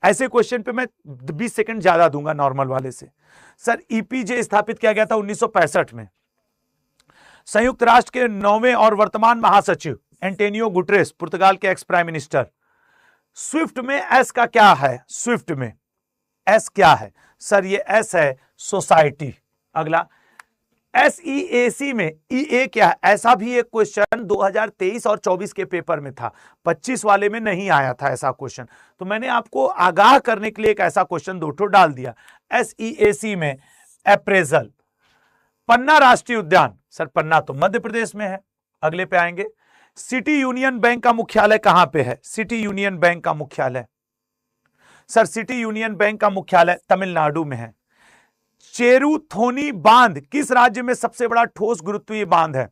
ऐसे क्वेश्चन पे मैं 20 सेकंड ज्यादा दूंगा नॉर्मल वाले से। सर ईपीजे स्थापित किया गया था 1965 में। संयुक्त राष्ट्र के 9वें और वर्तमान महासचिव एंटोनियो गुटेरेस, पुर्तगाल के एक्स प्राइम मिनिस्टर। स्विफ्ट में एस का क्या है? स्विफ्ट में एस क्या है? सर ये एस है सोसाइटी। अगला SEAC में EA क्या है? ऐसा भी एक क्वेश्चन 2023 और 24 के पेपर में था, 25 वाले में नहीं आया था ऐसा क्वेश्चन, तो मैंने आपको आगाह करने के लिए एक ऐसा क्वेश्चन दो ठो डाल दिया। SEAC में अप्रेजल। पन्ना राष्ट्रीय उद्यान, सर पन्ना तो मध्य प्रदेश में है। अगले पे आएंगे, सिटी यूनियन बैंक का मुख्यालय कहां पे है? सिटी यूनियन बैंक का मुख्यालय, सर सिटी यूनियन बैंक का मुख्यालय तमिलनाडु में है। चेरुथोनी बांध किस राज्य में सबसे बड़ा ठोस गुरुत्वीय बांध है?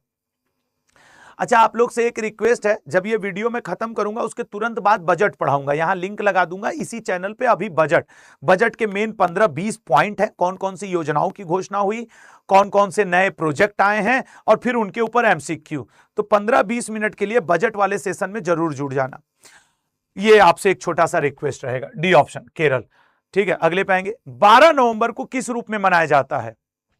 अच्छा, आप लोग से एक रिक्वेस्ट है, जब ये वीडियो मैं खत्म करूंगा उसके तुरंत बाद बजट पढ़ाऊंगा, यहां लिंक लगा दूंगा इसी चैनल पे। अभी बजट के मेन 15-20 पॉइंट है, कौन कौन सी योजनाओं की घोषणा हुई, कौन कौन से नए प्रोजेक्ट आए हैं, और फिर उनके ऊपर MCQ। तो 15-20 मिनट के लिए बजट वाले सेशन में जरूर जुड़ जाना, ये आपसे एक छोटा सा रिक्वेस्ट रहेगा। डी ऑप्शन केरल, ठीक है। अगले पाएंगे, 12 नवंबर को किस रूप में मनाया जाता है?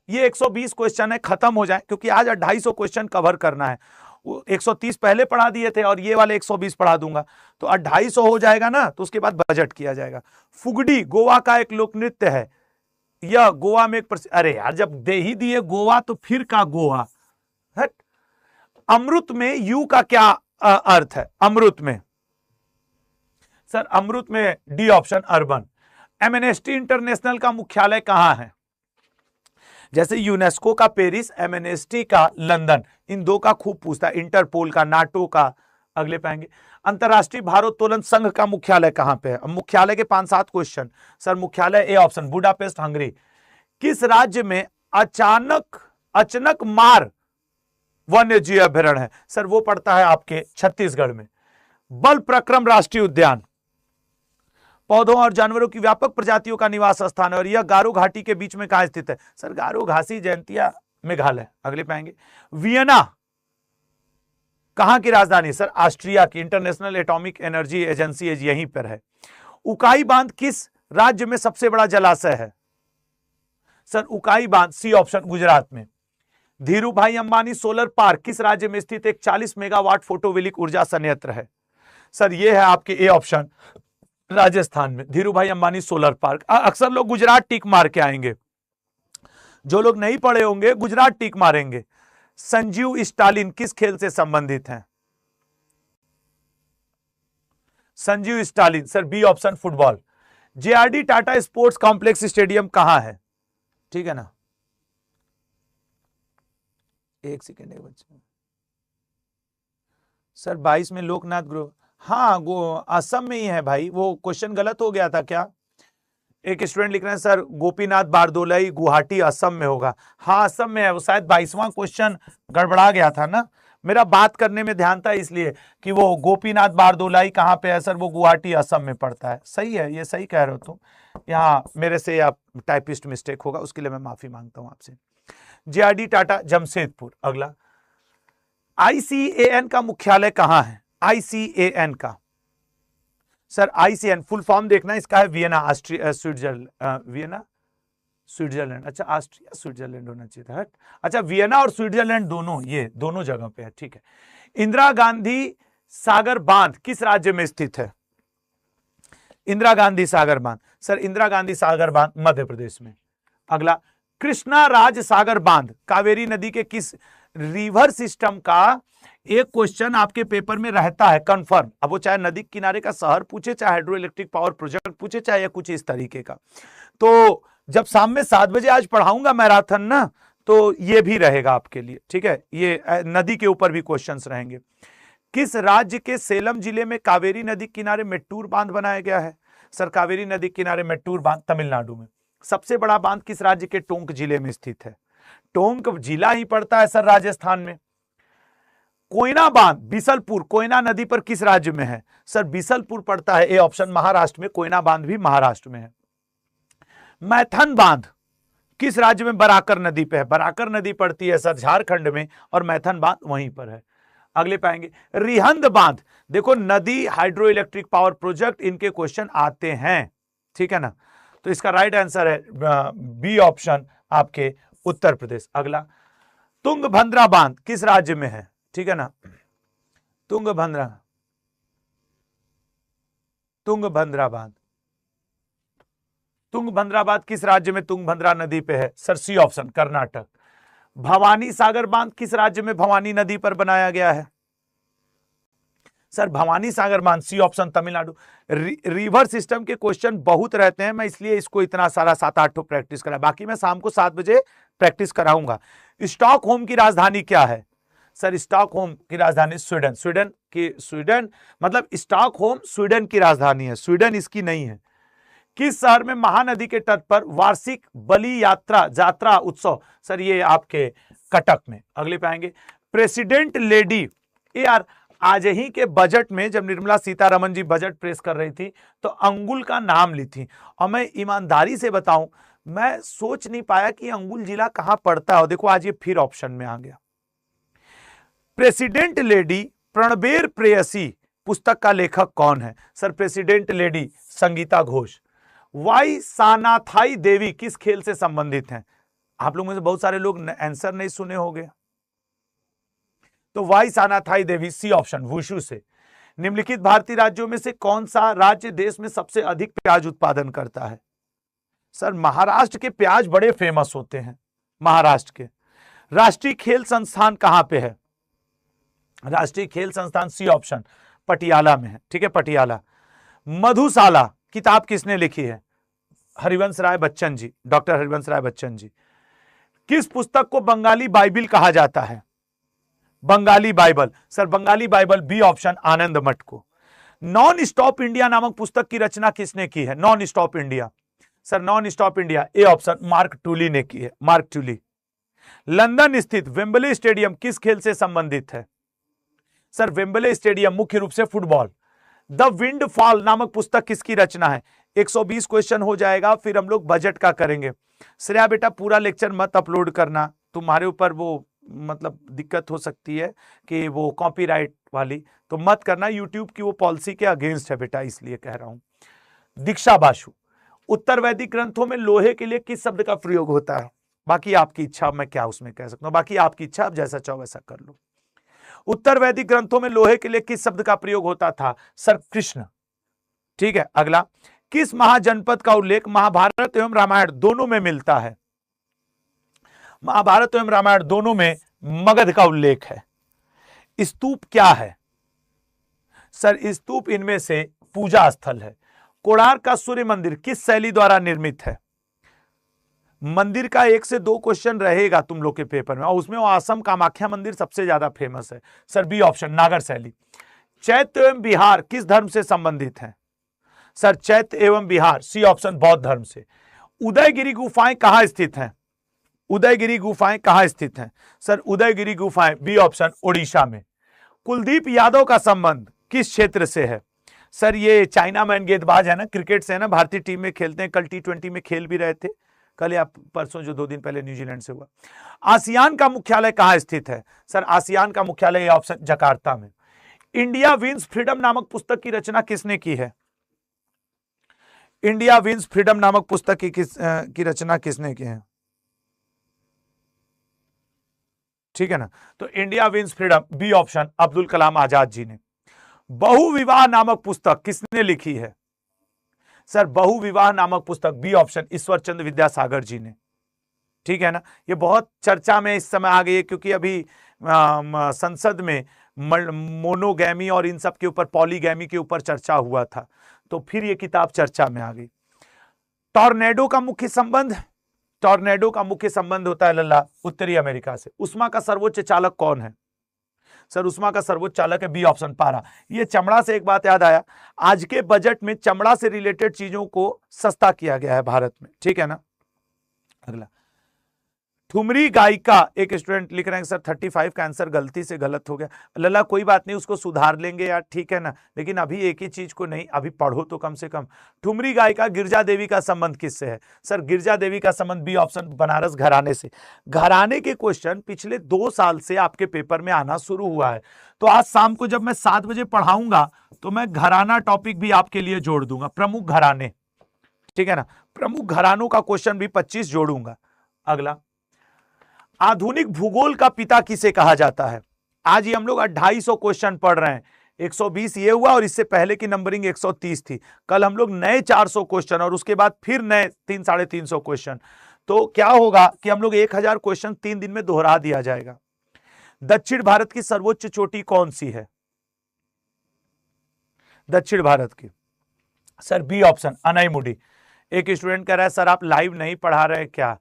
ये 120 क्वेश्चन है, खत्म हो जाए, क्योंकि आज 250 क्वेश्चन कवर करना है। 130 पहले पढ़ा दिए थे और ये वाले 120 पढ़ा दूंगा, तो 250 हो जाएगा ना, तो उसके बाद बजट किया जाएगा। फुगडी गोवा का एक लोक नृत्य है, यह गोवा में एक अरे यार, जब दे ही दिए गोवा तो फिर का गोवा। हट। अमृत में यू का क्या अर्थ है? अमृत में, सर अमृत में D option urban. Amnesty international का मुख्यालय कहां है? जैसे यूनेस्को का पेरिस, एमनेस्टी का लंदन, इन दो का खूब पूछता है, इंटरपोल का, नाटो का। अगले पाएंगे, अंतरराष्ट्रीय भारोत्तोलन संघ का मुख्यालय कहां पे है? मुख्यालय के 5-7 क्वेश्चन, सर मुख्यालय ए ऑप्शन बुडापेस्ट हंगरी। किस राज्य में अचनक मार वन्य जीव अभयारण्य है? सर वो पड़ता है आपके छत्तीसगढ़ में। बल प्रक्रम राष्ट्रीय उद्यान पौधों और जानवरों की व्यापक प्रजातियों का निवास स्थान है और यह गारो घाटी के बीच में कहां स्थित है? सर गारो घासी जयंतिया मेघालय। अगले पाएंगे, वियना कहां की राजधानी? सर ऑस्ट्रिया की, इंटरनेशनल एटॉमिक एनर्जी एजेंसी यहीं पर है। उकाई बांध किस राज्य में सबसे बड़ा जलाशय है? सर उकाई बांध सी ऑप्शन गुजरात में। धीरू भाई अंबानी सोलर पार्क किस राज्य में स्थित एक 40 मेगावाट फोटोवोल्टिक ऊर्जा संयंत्र है? सर ये है आपके ए ऑप्शन राजस्थान में, धीरू भाई अंबानी सोलर पार्क। अक्सर लोग गुजरात टिक मार के आएंगे, जो लोग नहीं पढ़े होंगे गुजरात टिक मारेंगे। संजीव स्टालिन किस खेल से संबंधित हैं? Sanjeev Stalin, sir B option football. JRD Tata sports complex stadium कहां है? ठीक है ना, एक सेकेंड है बच्चे। सर 22 में लोकनाथ ग्रुप, हाँ वो असम में ही है भाई, वो क्वेश्चन गलत हो गया था क्या? एक स्टूडेंट लिख रहे हैं सर गोपीनाथ बारदोलाई गुवाहाटी असम में होगा। हाँ असम में है, वो शायद 22वां क्वेश्चन गड़बड़ा गया था ना, मेरा बात करने में ध्यान था इसलिए कि वो गोपीनाथ बारदोलाई कहाँ पे है? सर वो गुवाहाटी असम में पड़ता है। सही है, ये सही कह रहे हो तुम, यहाँ मेरे से या टाइपिस्ट मिस्टेक होगा, उसके लिए मैं माफी मांगता हूं आपसे। JRD टाटा जमशेदपुर। अगला, ICAN का मुख्यालय कहां है? ICAN का, सर ICAN फुल फॉर्म देखना इसका है वियना, वियना स्विट्जरलैंड। अच्छा ऑस्ट्रिया स्विट्जरलैंड होना चाहिए था। अच्छा वियना और स्विट्जरलैंड दोनों, ये दोनों जगह पे है, ठीक है। इंदिरा गांधी सागर बांध किस राज्य में स्थित है? इंदिरा गांधी सागर बांध, सर इंदिरा गांधी सागर बांध मध्य प्रदेश में। अगला, कृष्णा राज सागर बांध कावेरी नदी के किस रिवर सिस्टम का? एक क्वेश्चन आपके पेपर में रहता है कंफर्म, अब वो चाहे नदी किनारे का शहर पूछे, चाहे हाइड्रो इलेक्ट्रिक पावर प्रोजेक्ट पूछे, चाहे या कुछ इस तरीके का। तो जब शाम में 7 बजे आज पढ़ाऊंगा मैराथन ना, तो ये भी रहेगा आपके लिए, ठीक है। ये नदी के ऊपर भी क्वेश्चंस रहेंगे। किस राज्य के सेलम जिले में कावेरी नदी किनारे मेट्टूर बांध बनाया गया है? सर कावेरी नदी किनारे मेट्टूर बांध तमिलनाडु में। सबसे बड़ा बांध किस राज्य के टोंक जिले में स्थित है? टोंक जिला ही पड़ता है सर राजस्थान में। कोयना बांध बिसलपुर कोयना नदी पर किस राज्य में है? सर बिसलपुर पड़ता है ए ऑप्शन महाराष्ट्र में, कोयना बांध भी महाराष्ट्र में है। मैथन बांध किस राज्य में बराकर नदी पे है? बराकर नदी पड़ती है सर झारखंड में और मैथन बांध वहीं पर है। अगले पाएंगे रिहंद बांध, देखो नदी हाइड्रो इलेक्ट्रिक पावर प्रोजेक्ट, इनके क्वेश्चन आते हैं, ठीक है ना। तो इसका राइट आंसर है बी ऑप्शन आपके उत्तर प्रदेश। अगला, तुंगभद्रा बांध किस राज्य में है? ठीक है ना, तुंगभद्रा बांध तुंगभद्रा बांध किस राज्य में तुंगभद्रा नदी पे है? Sir C option, Karnataka. Bhavani Sagar बांध किस राज्य में भवानी नदी पर बनाया गया है? सर भवानी सागर बांध, C option, Tamil Nadu. River system के क्वेश्चन बहुत रहते हैं, मैं इसलिए इसको इतना सारा 7-8 प्रैक्टिस करा, बाकी मैं शाम को 7 बजे प्रैक्टिस कराऊंगा। स्टॉकहोम की राजधानी क्या है? सर स्टॉकहोम की राजधानी स्वीडन। स्वीडन मतलब स्टॉकहोम स्वीडन की राजधानी है, स्वीडन इसकी नहीं है। किस शहर में महानदी के तट पर वार्षिक बलि यात्रा उत्सव? सर ये आपके कटक में। अगले पे आएंगे, प्रेसिडेंट लेडी। यार आज ही के बजट में जब निर्मला सीतारमण जी बजट पेश कर रही थी तो अंगुल का नाम ली थी, और मैं ईमानदारी से बताऊं मैं सोच नहीं पाया कि अंगुल जिला कहां पड़ता है। देखो आज ये फिर ऑप्शन में आ गया। प्रेसिडेंट लेडी प्रणबेर प्रेयसी पुस्तक का लेखक कौन है? Sir president lady Sangita Ghosh. Y Sanathoi Devi किस खेल से संबंधित हैं? आप लोगों में से बहुत सारे लोग आंसर नहीं सुने होंगे, तो वाई सानाथाई देवी, सी ऑप्शन, वुशु से। निम्नलिखित भारतीय राज्यों में से कौन सा राज्य देश में सबसे अधिक प्याज उत्पादन करता है? सर महाराष्ट्र के प्याज बड़े फेमस होते हैं, महाराष्ट्र के। राष्ट्रीय खेल संस्थान कहां पे है? राष्ट्रीय खेल संस्थान, सी ऑप्शन, पटियाला में है। ठीक है, पटियाला। मधुशाला किताब किसने लिखी है? हरिवंश राय बच्चन जी, डॉक्टर हरिवंश राय बच्चन जी। किस पुस्तक को बंगाली बाइबिल कहा जाता है? Bengali Bible. Sir Bengali Bible, B option, Anand Math को। नॉन स्टॉप इंडिया नामक पुस्तक की रचना किसने की है? Non stop India. Sir non stop India, A option, Mark Tully ने की है, मार्क टूली। लंदन स्थित वेम्बले स्टेडियम किस खेल से संबंधित है? सर वेम्बले स्टेडियम मुख्य रूप से फुटबॉल। द विंड फॉल नामक पुस्तक किसकी रचना है? 120 क्वेश्चन हो जाएगा, फिर हम लोग बजट का करेंगे। श्रेया बेटा पूरा लेक्चर मत अपलोड करना, तुम्हारे ऊपर वो मतलब दिक्कत हो सकती है कि वो कॉपीराइट वाली, तो मत करना, यूट्यूब की वो पॉलिसी के अगेंस्ट है बेटा, इसलिए कह रहा हूं। दीक्षा बासु, उत्तर वैदिक ग्रंथों में लोहे के लिए किस शब्द का प्रयोग होता है? बाकी आपकी इच्छा, मैं क्या उसमें कह सकता हूं, बाकी आपकी इच्छा, आप जैसा चाहो वैसा कर लो। उत्तर वैदिक ग्रंथों में लोहे के लिए किस शब्द का प्रयोग होता था? सर कृष्ण। ठीक है, अगला, किस महाजनपद का उल्लेख महाभारत एवं रामायण दोनों में मिलता है? महाभारत एवं रामायण दोनों में मगध का उल्लेख है। स्तूप क्या है? सर स्तूप इनमें से पूजा स्थल है। कोणार्क का सूर्य मंदिर किस शैली द्वारा निर्मित है? मंदिर का 1 से 2 क्वेश्चन रहेगा तुम लोग के पेपर में, और उसमें वो असम कामाख्या मंदिर सबसे ज्यादा फेमस है। सर बी ऑप्शन, नागर शैली। चैत्य एवं बिहार किस धर्म से संबंधित है? सर चैत्य एवं बिहार, सी ऑप्शन, बौद्ध धर्म से। उदयगिरी गुफाएं कहां स्थित हैं? उदयगिरी गुफाएं कहां स्थित हैं? सर उदयगिरी गुफाएं, बी ऑप्शन, ओडिशा में। कुलदीप यादव का संबंध किस क्षेत्र से है? सर ये चाइना मैन गेंदबाज है ना, क्रिकेट से है ना, भारतीय टीम में खेलते हैं, कल T20 में खेल भी रहे थे, कल या परसों जो 2 दिन पहले न्यूजीलैंड से हुआ। आसियान का मुख्यालय कहां स्थित है? सर आसियान का मुख्यालय, ऑप्शन, जकार्ता में। इंडिया विंस फ्रीडम नामक पुस्तक की रचना किसने की है? इंडिया विंस फ्रीडम नामक पुस्तक की रचना किसने की है? ठीक है ना, तो India wins freedom, B option, Abdul Kalam Azad ji ने। बहुविवाह नामक पुस्तक किसने लिखी है? सर बहुविवाह नामक पुस्तक, बी ऑप्शन, ईश्वर चंद्र विद्यासागर जी ने। ठीक है ना, ये बहुत चर्चा में इस समय आ गई है, क्योंकि अभी संसद में मोनोगैमी और इन सब के ऊपर, पॉलीगैमी के ऊपर चर्चा हुआ था, तो फिर ये किताब चर्चा में आ गई। टॉर्नेडो का मुख्य संबंध, टॉर्नेडो का मुख्य संबंध होता है लल्ला उत्तरी अमेरिका से। उष्मा का सर्वोच्च चालक कौन है? सर उष्मा का सर्वोच्च चालक है, बी ऑप्शन, पारा। ये चमड़ा से एक बात याद आया, आज के बजट में चमड़ा से रिलेटेड चीजों को सस्ता किया गया है भारत में। ठीक है ना, अगला, ठुमरी गायिका, एक स्टूडेंट लिख रहे हैं सर 35 का आंसर गलती से गलत हो गया। लल्ला कोई बात नहीं, उसको सुधार लेंगे यार, ठीक है ना, लेकिन अभी एक ही चीज को नहीं, अभी पढ़ो तो कम से कम। ठुमरी गायिका गिरजा देवी का संबंध किससे है? सर गिरजा देवी का संबंध, बी ऑप्शन, बनारस घराने से। घराने के क्वेश्चन पिछले 2 साल से आपके पेपर में आना शुरू हुआ है, तो आज शाम को जब मैं 7 बजे पढ़ाऊंगा तो मैं घराना टॉपिक भी आपके लिए जोड़ दूंगा, प्रमुख घराने। ठीक है ना, प्रमुख घरानों का क्वेश्चन भी 25 जोड़ूंगा। अगला, आधुनिक भूगोल का पिता किसे कहा जाता है? आज ही हम लोग 250 क्वेश्चन पढ़ रहे हैं, 120 ये हुआ और इससे पहले की नंबरिंग 130 थी। कल हम लोग नए 400 क्वेश्चन और उसके बाद फिर नए 300-350 क्वेश्चन। तो क्या होगा कि हम लोग 1000 क्वेश्चन 3 दिन में दोहरा दिया जाएगा। दक्षिण भारत की सर्वोच्च चोटी कौन सी है? दक्षिण भारत की सर बी ऑप्शन अनाईमुडी। एक स्टूडेंट कह रहा है सर आप लाइव नहीं पढ़ा रहे क्या?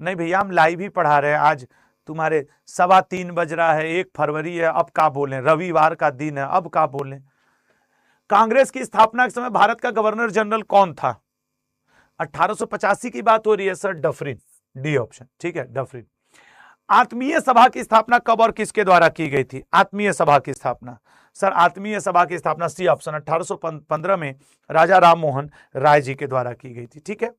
नहीं भैया हम लाइव ही पढ़ा रहे हैं। आज तुम्हारे 3:15 बज रहा है, 1 फरवरी है, अब का बोलें, रविवार का दिन है, अब का बोलें। कांग्रेस की स्थापना के समय भारत का गवर्नर जनरल कौन था? 1885 की बात हो रही है सर, डफरिन, डी ऑप्शन, ठीक है डफरिन। आत्मीय सभा की स्थापना कब और किसके द्वारा की गई थी? आत्मीय सभा की स्थापना सर, आत्मीय सभा की स्थापना सी ऑप्शन 1815 में राजा राम मोहन राय जी के द्वारा की गई थी, ठीक है।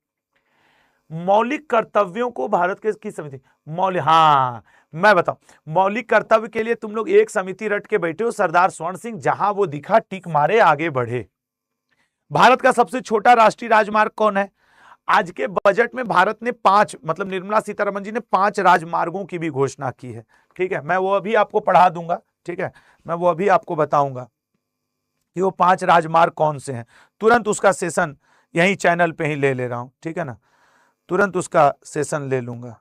मौलिक कर्तव्यों को भारत के किस समिति? हाँ मैं बताऊं, मौलिक कर्तव्य के लिए तुम लोग एक समिति रट के बैठे हो, सरदार स्वर्ण सिंह, जहां वो दिखा टिक मारे आगे बढ़े। भारत का सबसे छोटा राष्ट्रीय राजमार्ग कौन है? आज के बजट में भारत ने 5, मतलब निर्मला सीतारमण जी ने 5 राजमार्गों की भी घोषणा की है, ठीक है। मैं वो अभी आपको पढ़ा दूंगा, ठीक है, मैं वो अभी आपको बताऊंगा कि वो 5 राजमार्ग कौन से हैं। तुरंत उसका सेशन यही चैनल पे ही ले रहा हूं, ठीक है ना, तुरंत उसका सेशन ले लूंगा।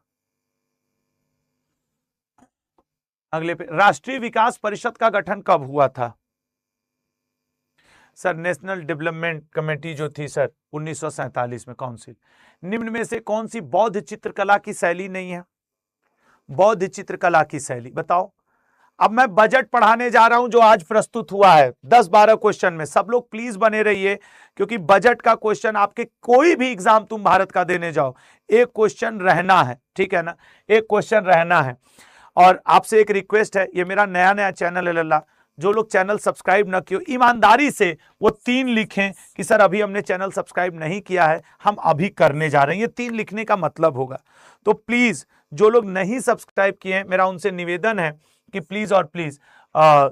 अगले पे, राष्ट्रीय विकास परिषद का गठन कब हुआ था? सर नेशनल डेवलपमेंट कमेटी जो थी सर 1947 में। काउंसिल। निम्न में से कौन सी बौद्ध चित्रकला की शैली नहीं है? बौद्ध चित्रकला की शैली बताओ। अब मैं बजट पढ़ाने जा रहा हूं जो आज प्रस्तुत हुआ है 10-12 क्वेश्चन में। सब लोग प्लीज बने रहिए, क्योंकि बजट का क्वेश्चन आपके कोई भी एग्जाम तुम भारत का देने जाओ, एक क्वेश्चन रहना है, ठीक है ना, एक क्वेश्चन रहना है। और आपसे एक रिक्वेस्ट है, ये मेरा नया चैनल है लल्ला, जो लोग चैनल सब्सक्राइब न किए ईमानदारी से वो 3 लिखें कि सर अभी हमने चैनल सब्सक्राइब नहीं किया है, हम अभी करने जा रहे हैं। ये 3 लिखने का मतलब होगा। तो प्लीज जो लोग नहीं सब्सक्राइब किए हैं, मेरा उनसे निवेदन है कि प्लीज और प्लीज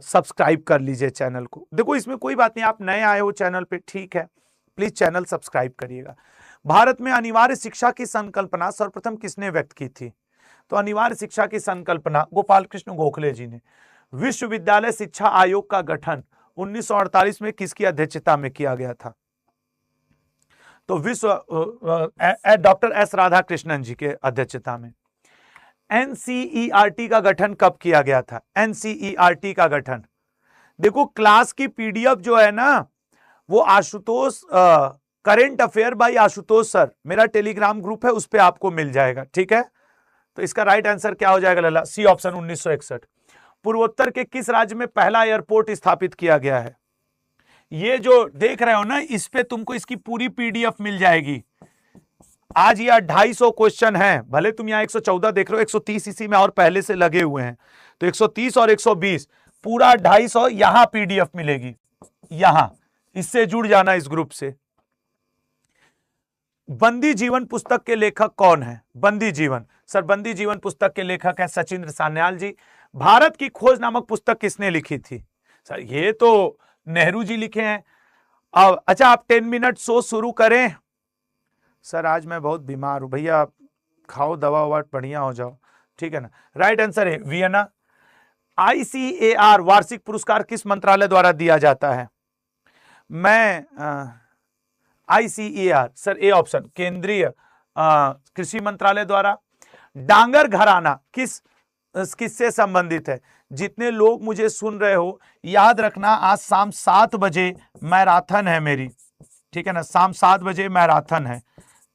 सब्सक्राइब कर लीजिए चैनल को। देखो इसमें कोई बात नहीं, आप नए आए हो चैनल पे, ठीक है, प्लीज चैनल सब्सक्राइब करिएगा। भारत में अनिवार्य शिक्षा की संकल्पना सर्वप्रथम किसने व्यक्त की थी? तो अनिवार्य शिक्षा की संकल्पना गोपाल कृष्ण गोखले जी ने। विश्वविद्यालय शिक्षा आयोग का गठन 1948 में किसकी अध्यक्षता में किया गया था? तो डॉक्टर एस राधाकृष्णन जी के अध्यक्षता में। एनसीईआरटी का गठन कब किया गया था? एनसीईआरटी का गठन, देखो क्लास की पीडीएफ जो है ना, वो Ashutosh current affair by Ashutosh sir, मेरा टेलीग्राम ग्रुप है, उस पर आपको मिल जाएगा, ठीक है। तो इसका राइट आंसर क्या हो जाएगा लला? C option 1961। पूर्वोत्तर के किस राज्य में पहला एयरपोर्ट स्थापित किया गया है? ये जो देख रहे हो ना, इस पे तुमको इसकी पूरी पीडीएफ मिल जाएगी। आज यह 250 क्वेश्चन है, भले तुम यहाँ 114 देख रहे हो, 130 इसी में और पहले से लगे हुए हैं, तो 130 और 120 पूरा 250 यहां पीडीएफ मिलेगी, यहां। इससे जुड़ जाना इस ग्रुप से। बंदी जीवन पुस्तक के लेखक कौन है? बंदी जीवन, सर बंदी जीवन पुस्तक के लेखक है सचिंद्र सान्याल जी। भारत की खोज नामक पुस्तक किसने लिखी थी? सर ये तो नेहरू जी लिखे हैं। अब अच्छा, आप 10 मिनट शो शुरू करें। सर आज मैं बहुत बीमार हूं भैया, खाओ दवा ववा बढ़िया हो जाओ, ठीक है ना। राइट आंसर है वियना। ICAR वार्षिक पुरस्कार किस मंत्रालय द्वारा दिया जाता है? मैं ICAR सर ए ऑप्शन, केंद्रीय कृषि मंत्रालय द्वारा। डांगर घराना किससे संबंधित है? जितने लोग मुझे सुन रहे हो, याद रखना आज शाम 7 बजे मैराथन है मेरी, ठीक है ना, शाम 7 बजे मैराथन है,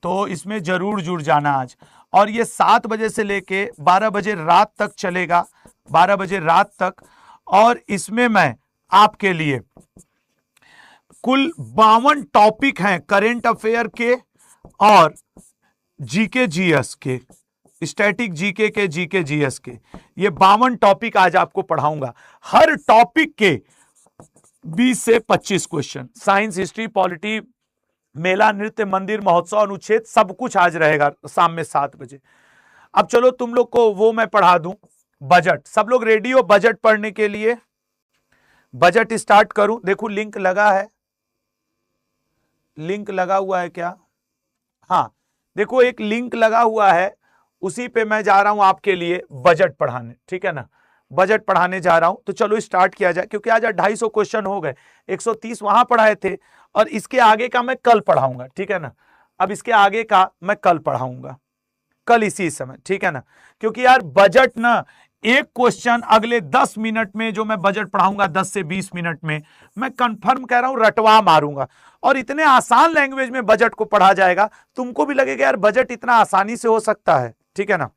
तो इसमें जरूर जुड़ जाना आज। और ये 7 बजे से लेके 12 बजे रात तक चलेगा, 12 बजे रात तक। और इसमें मैं आपके लिए कुल 52 टॉपिक हैं करेंट अफेयर के और जीके जीएस के, स्टैटिक जीके के, जीके जीएस के, ये 52 टॉपिक आज आपको पढ़ाऊंगा। हर टॉपिक के 20 से 25 क्वेश्चन, साइंस, हिस्ट्री, पॉलिटी, मेला, नृत्य, मंदिर, महोत्सव, अनुच्छेद, सब कुछ आज रहेगा शाम में 7 बजे। अब चलो तुम लोग को वो मैं पढ़ा दूं, बजट। सब लोग रेडी हो बजट पढ़ने के लिए? बजट स्टार्ट करूं? देखो लिंक लगा है, लिंक लगा हुआ है क्या? हाँ देखो एक लिंक लगा हुआ है, उसी पे मैं जा रहा हूं आपके लिए बजट पढ़ाने, ठीक है ना। बजट पढ़ाने जा रहा हूं। तो चलो स्टार्ट किया जाए, क्योंकि आज 250 क्वेश्चन हो गए, 130 वहां पढ़ाए थे और इसके आगे का मैं कल पढ़ाऊंगा, ठीक है ना। अब इसके आगे का मैं कल पढ़ाऊंगा, कल इसी समय, ठीक है ना। क्योंकि यार बजट ना, एक क्वेश्चन अगले 10 मिनट में जो मैं बजट पढ़ाऊंगा 10 से 20 मिनट में, मैं कंफर्म कह रहा हूं रटवा मारूंगा। और इतने आसान लैंग्वेज में बजट को पढ़ा जाएगा, तुमको भी लगेगा यार बजट इतना आसानी से हो सकता है, ठीक है ना।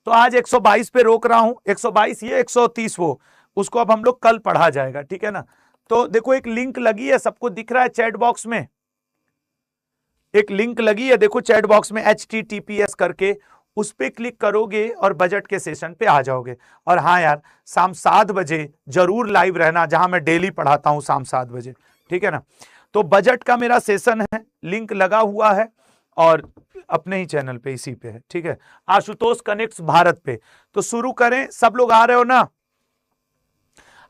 तो आज 122 पे रोक रहा हूं, 122 ये 130 वो, उसको अब हम लोग कल पढ़ा जाएगा, ठीक है ना। तो देखो एक लिंक लगी है, सबको दिख रहा है चैट बॉक्स में, एक लिंक लगी है देखो चैट बॉक्स में HTTPS करके, उस पर क्लिक करोगे और बजट के सेशन पे आ जाओगे। और हाँ यार, शाम 7 बजे जरूर लाइव रहना, जहां मैं डेली पढ़ाता हूं शाम 7 बजे, ठीक है ना। तो बजट का मेरा सेशन है, लिंक लगा हुआ है और अपने ही चैनल पे इसी पे है, ठीक है, आशुतोष कनेक्ट्स भारत पे। तो शुरू करें, सब लोग आ रहे हो ना।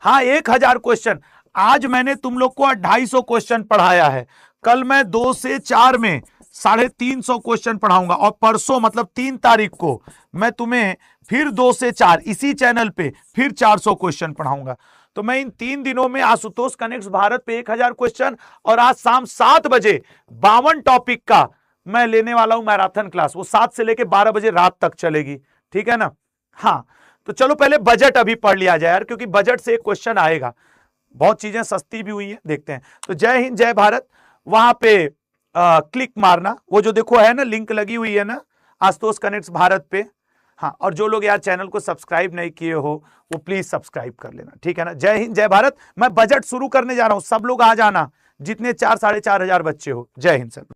हाँ 1000 क्वेश्चन, आज मैंने तुम लोग को 250 क्वेश्चन पढ़ाया है, कल मैं 2 से 4 में 350 क्वेश्चन पढ़ाऊंगा और परसों मतलब 3 तारीख को मैं तुम्हें फिर 2 से 4 इसी चैनल पे फिर 400 क्वेश्चन पढ़ाऊंगा। तो मैं इन 3 दिनों में आशुतोष कनेक्ट्स भारत पे 1000 क्वेश्चन और आज शाम 7 बजे 52 टॉपिक का मैं लेने वाला हूं मैराथन क्लास, वो 7 से लेके 12 बजे रात तक चलेगी, ठीक है ना। हाँ तो चलो पहले बजट अभी पढ़ लिया जाए यार, क्योंकि बजट से एक क्वेश्चन आएगा, बहुत चीजें सस्ती भी हुई है, देखते हैं। तो जय हिंद जय भारत, वहां पे क्लिक मारना, वो जो देखो है ना लिंक लगी हुई है ना आशुतोष कनेक्ट्स भारत पे। हाँ, और जो लोग यार चैनल को सब्सक्राइब नहीं किए हो वो प्लीज सब्सक्राइब कर लेना, ठीक है ना। जय हिंद जय भारत, मैं बजट शुरू करने जा रहा हूं, सब लोग आ जाना, जितने 4 साढ़े 4 हजार बच्चे हो। जय हिंद सर।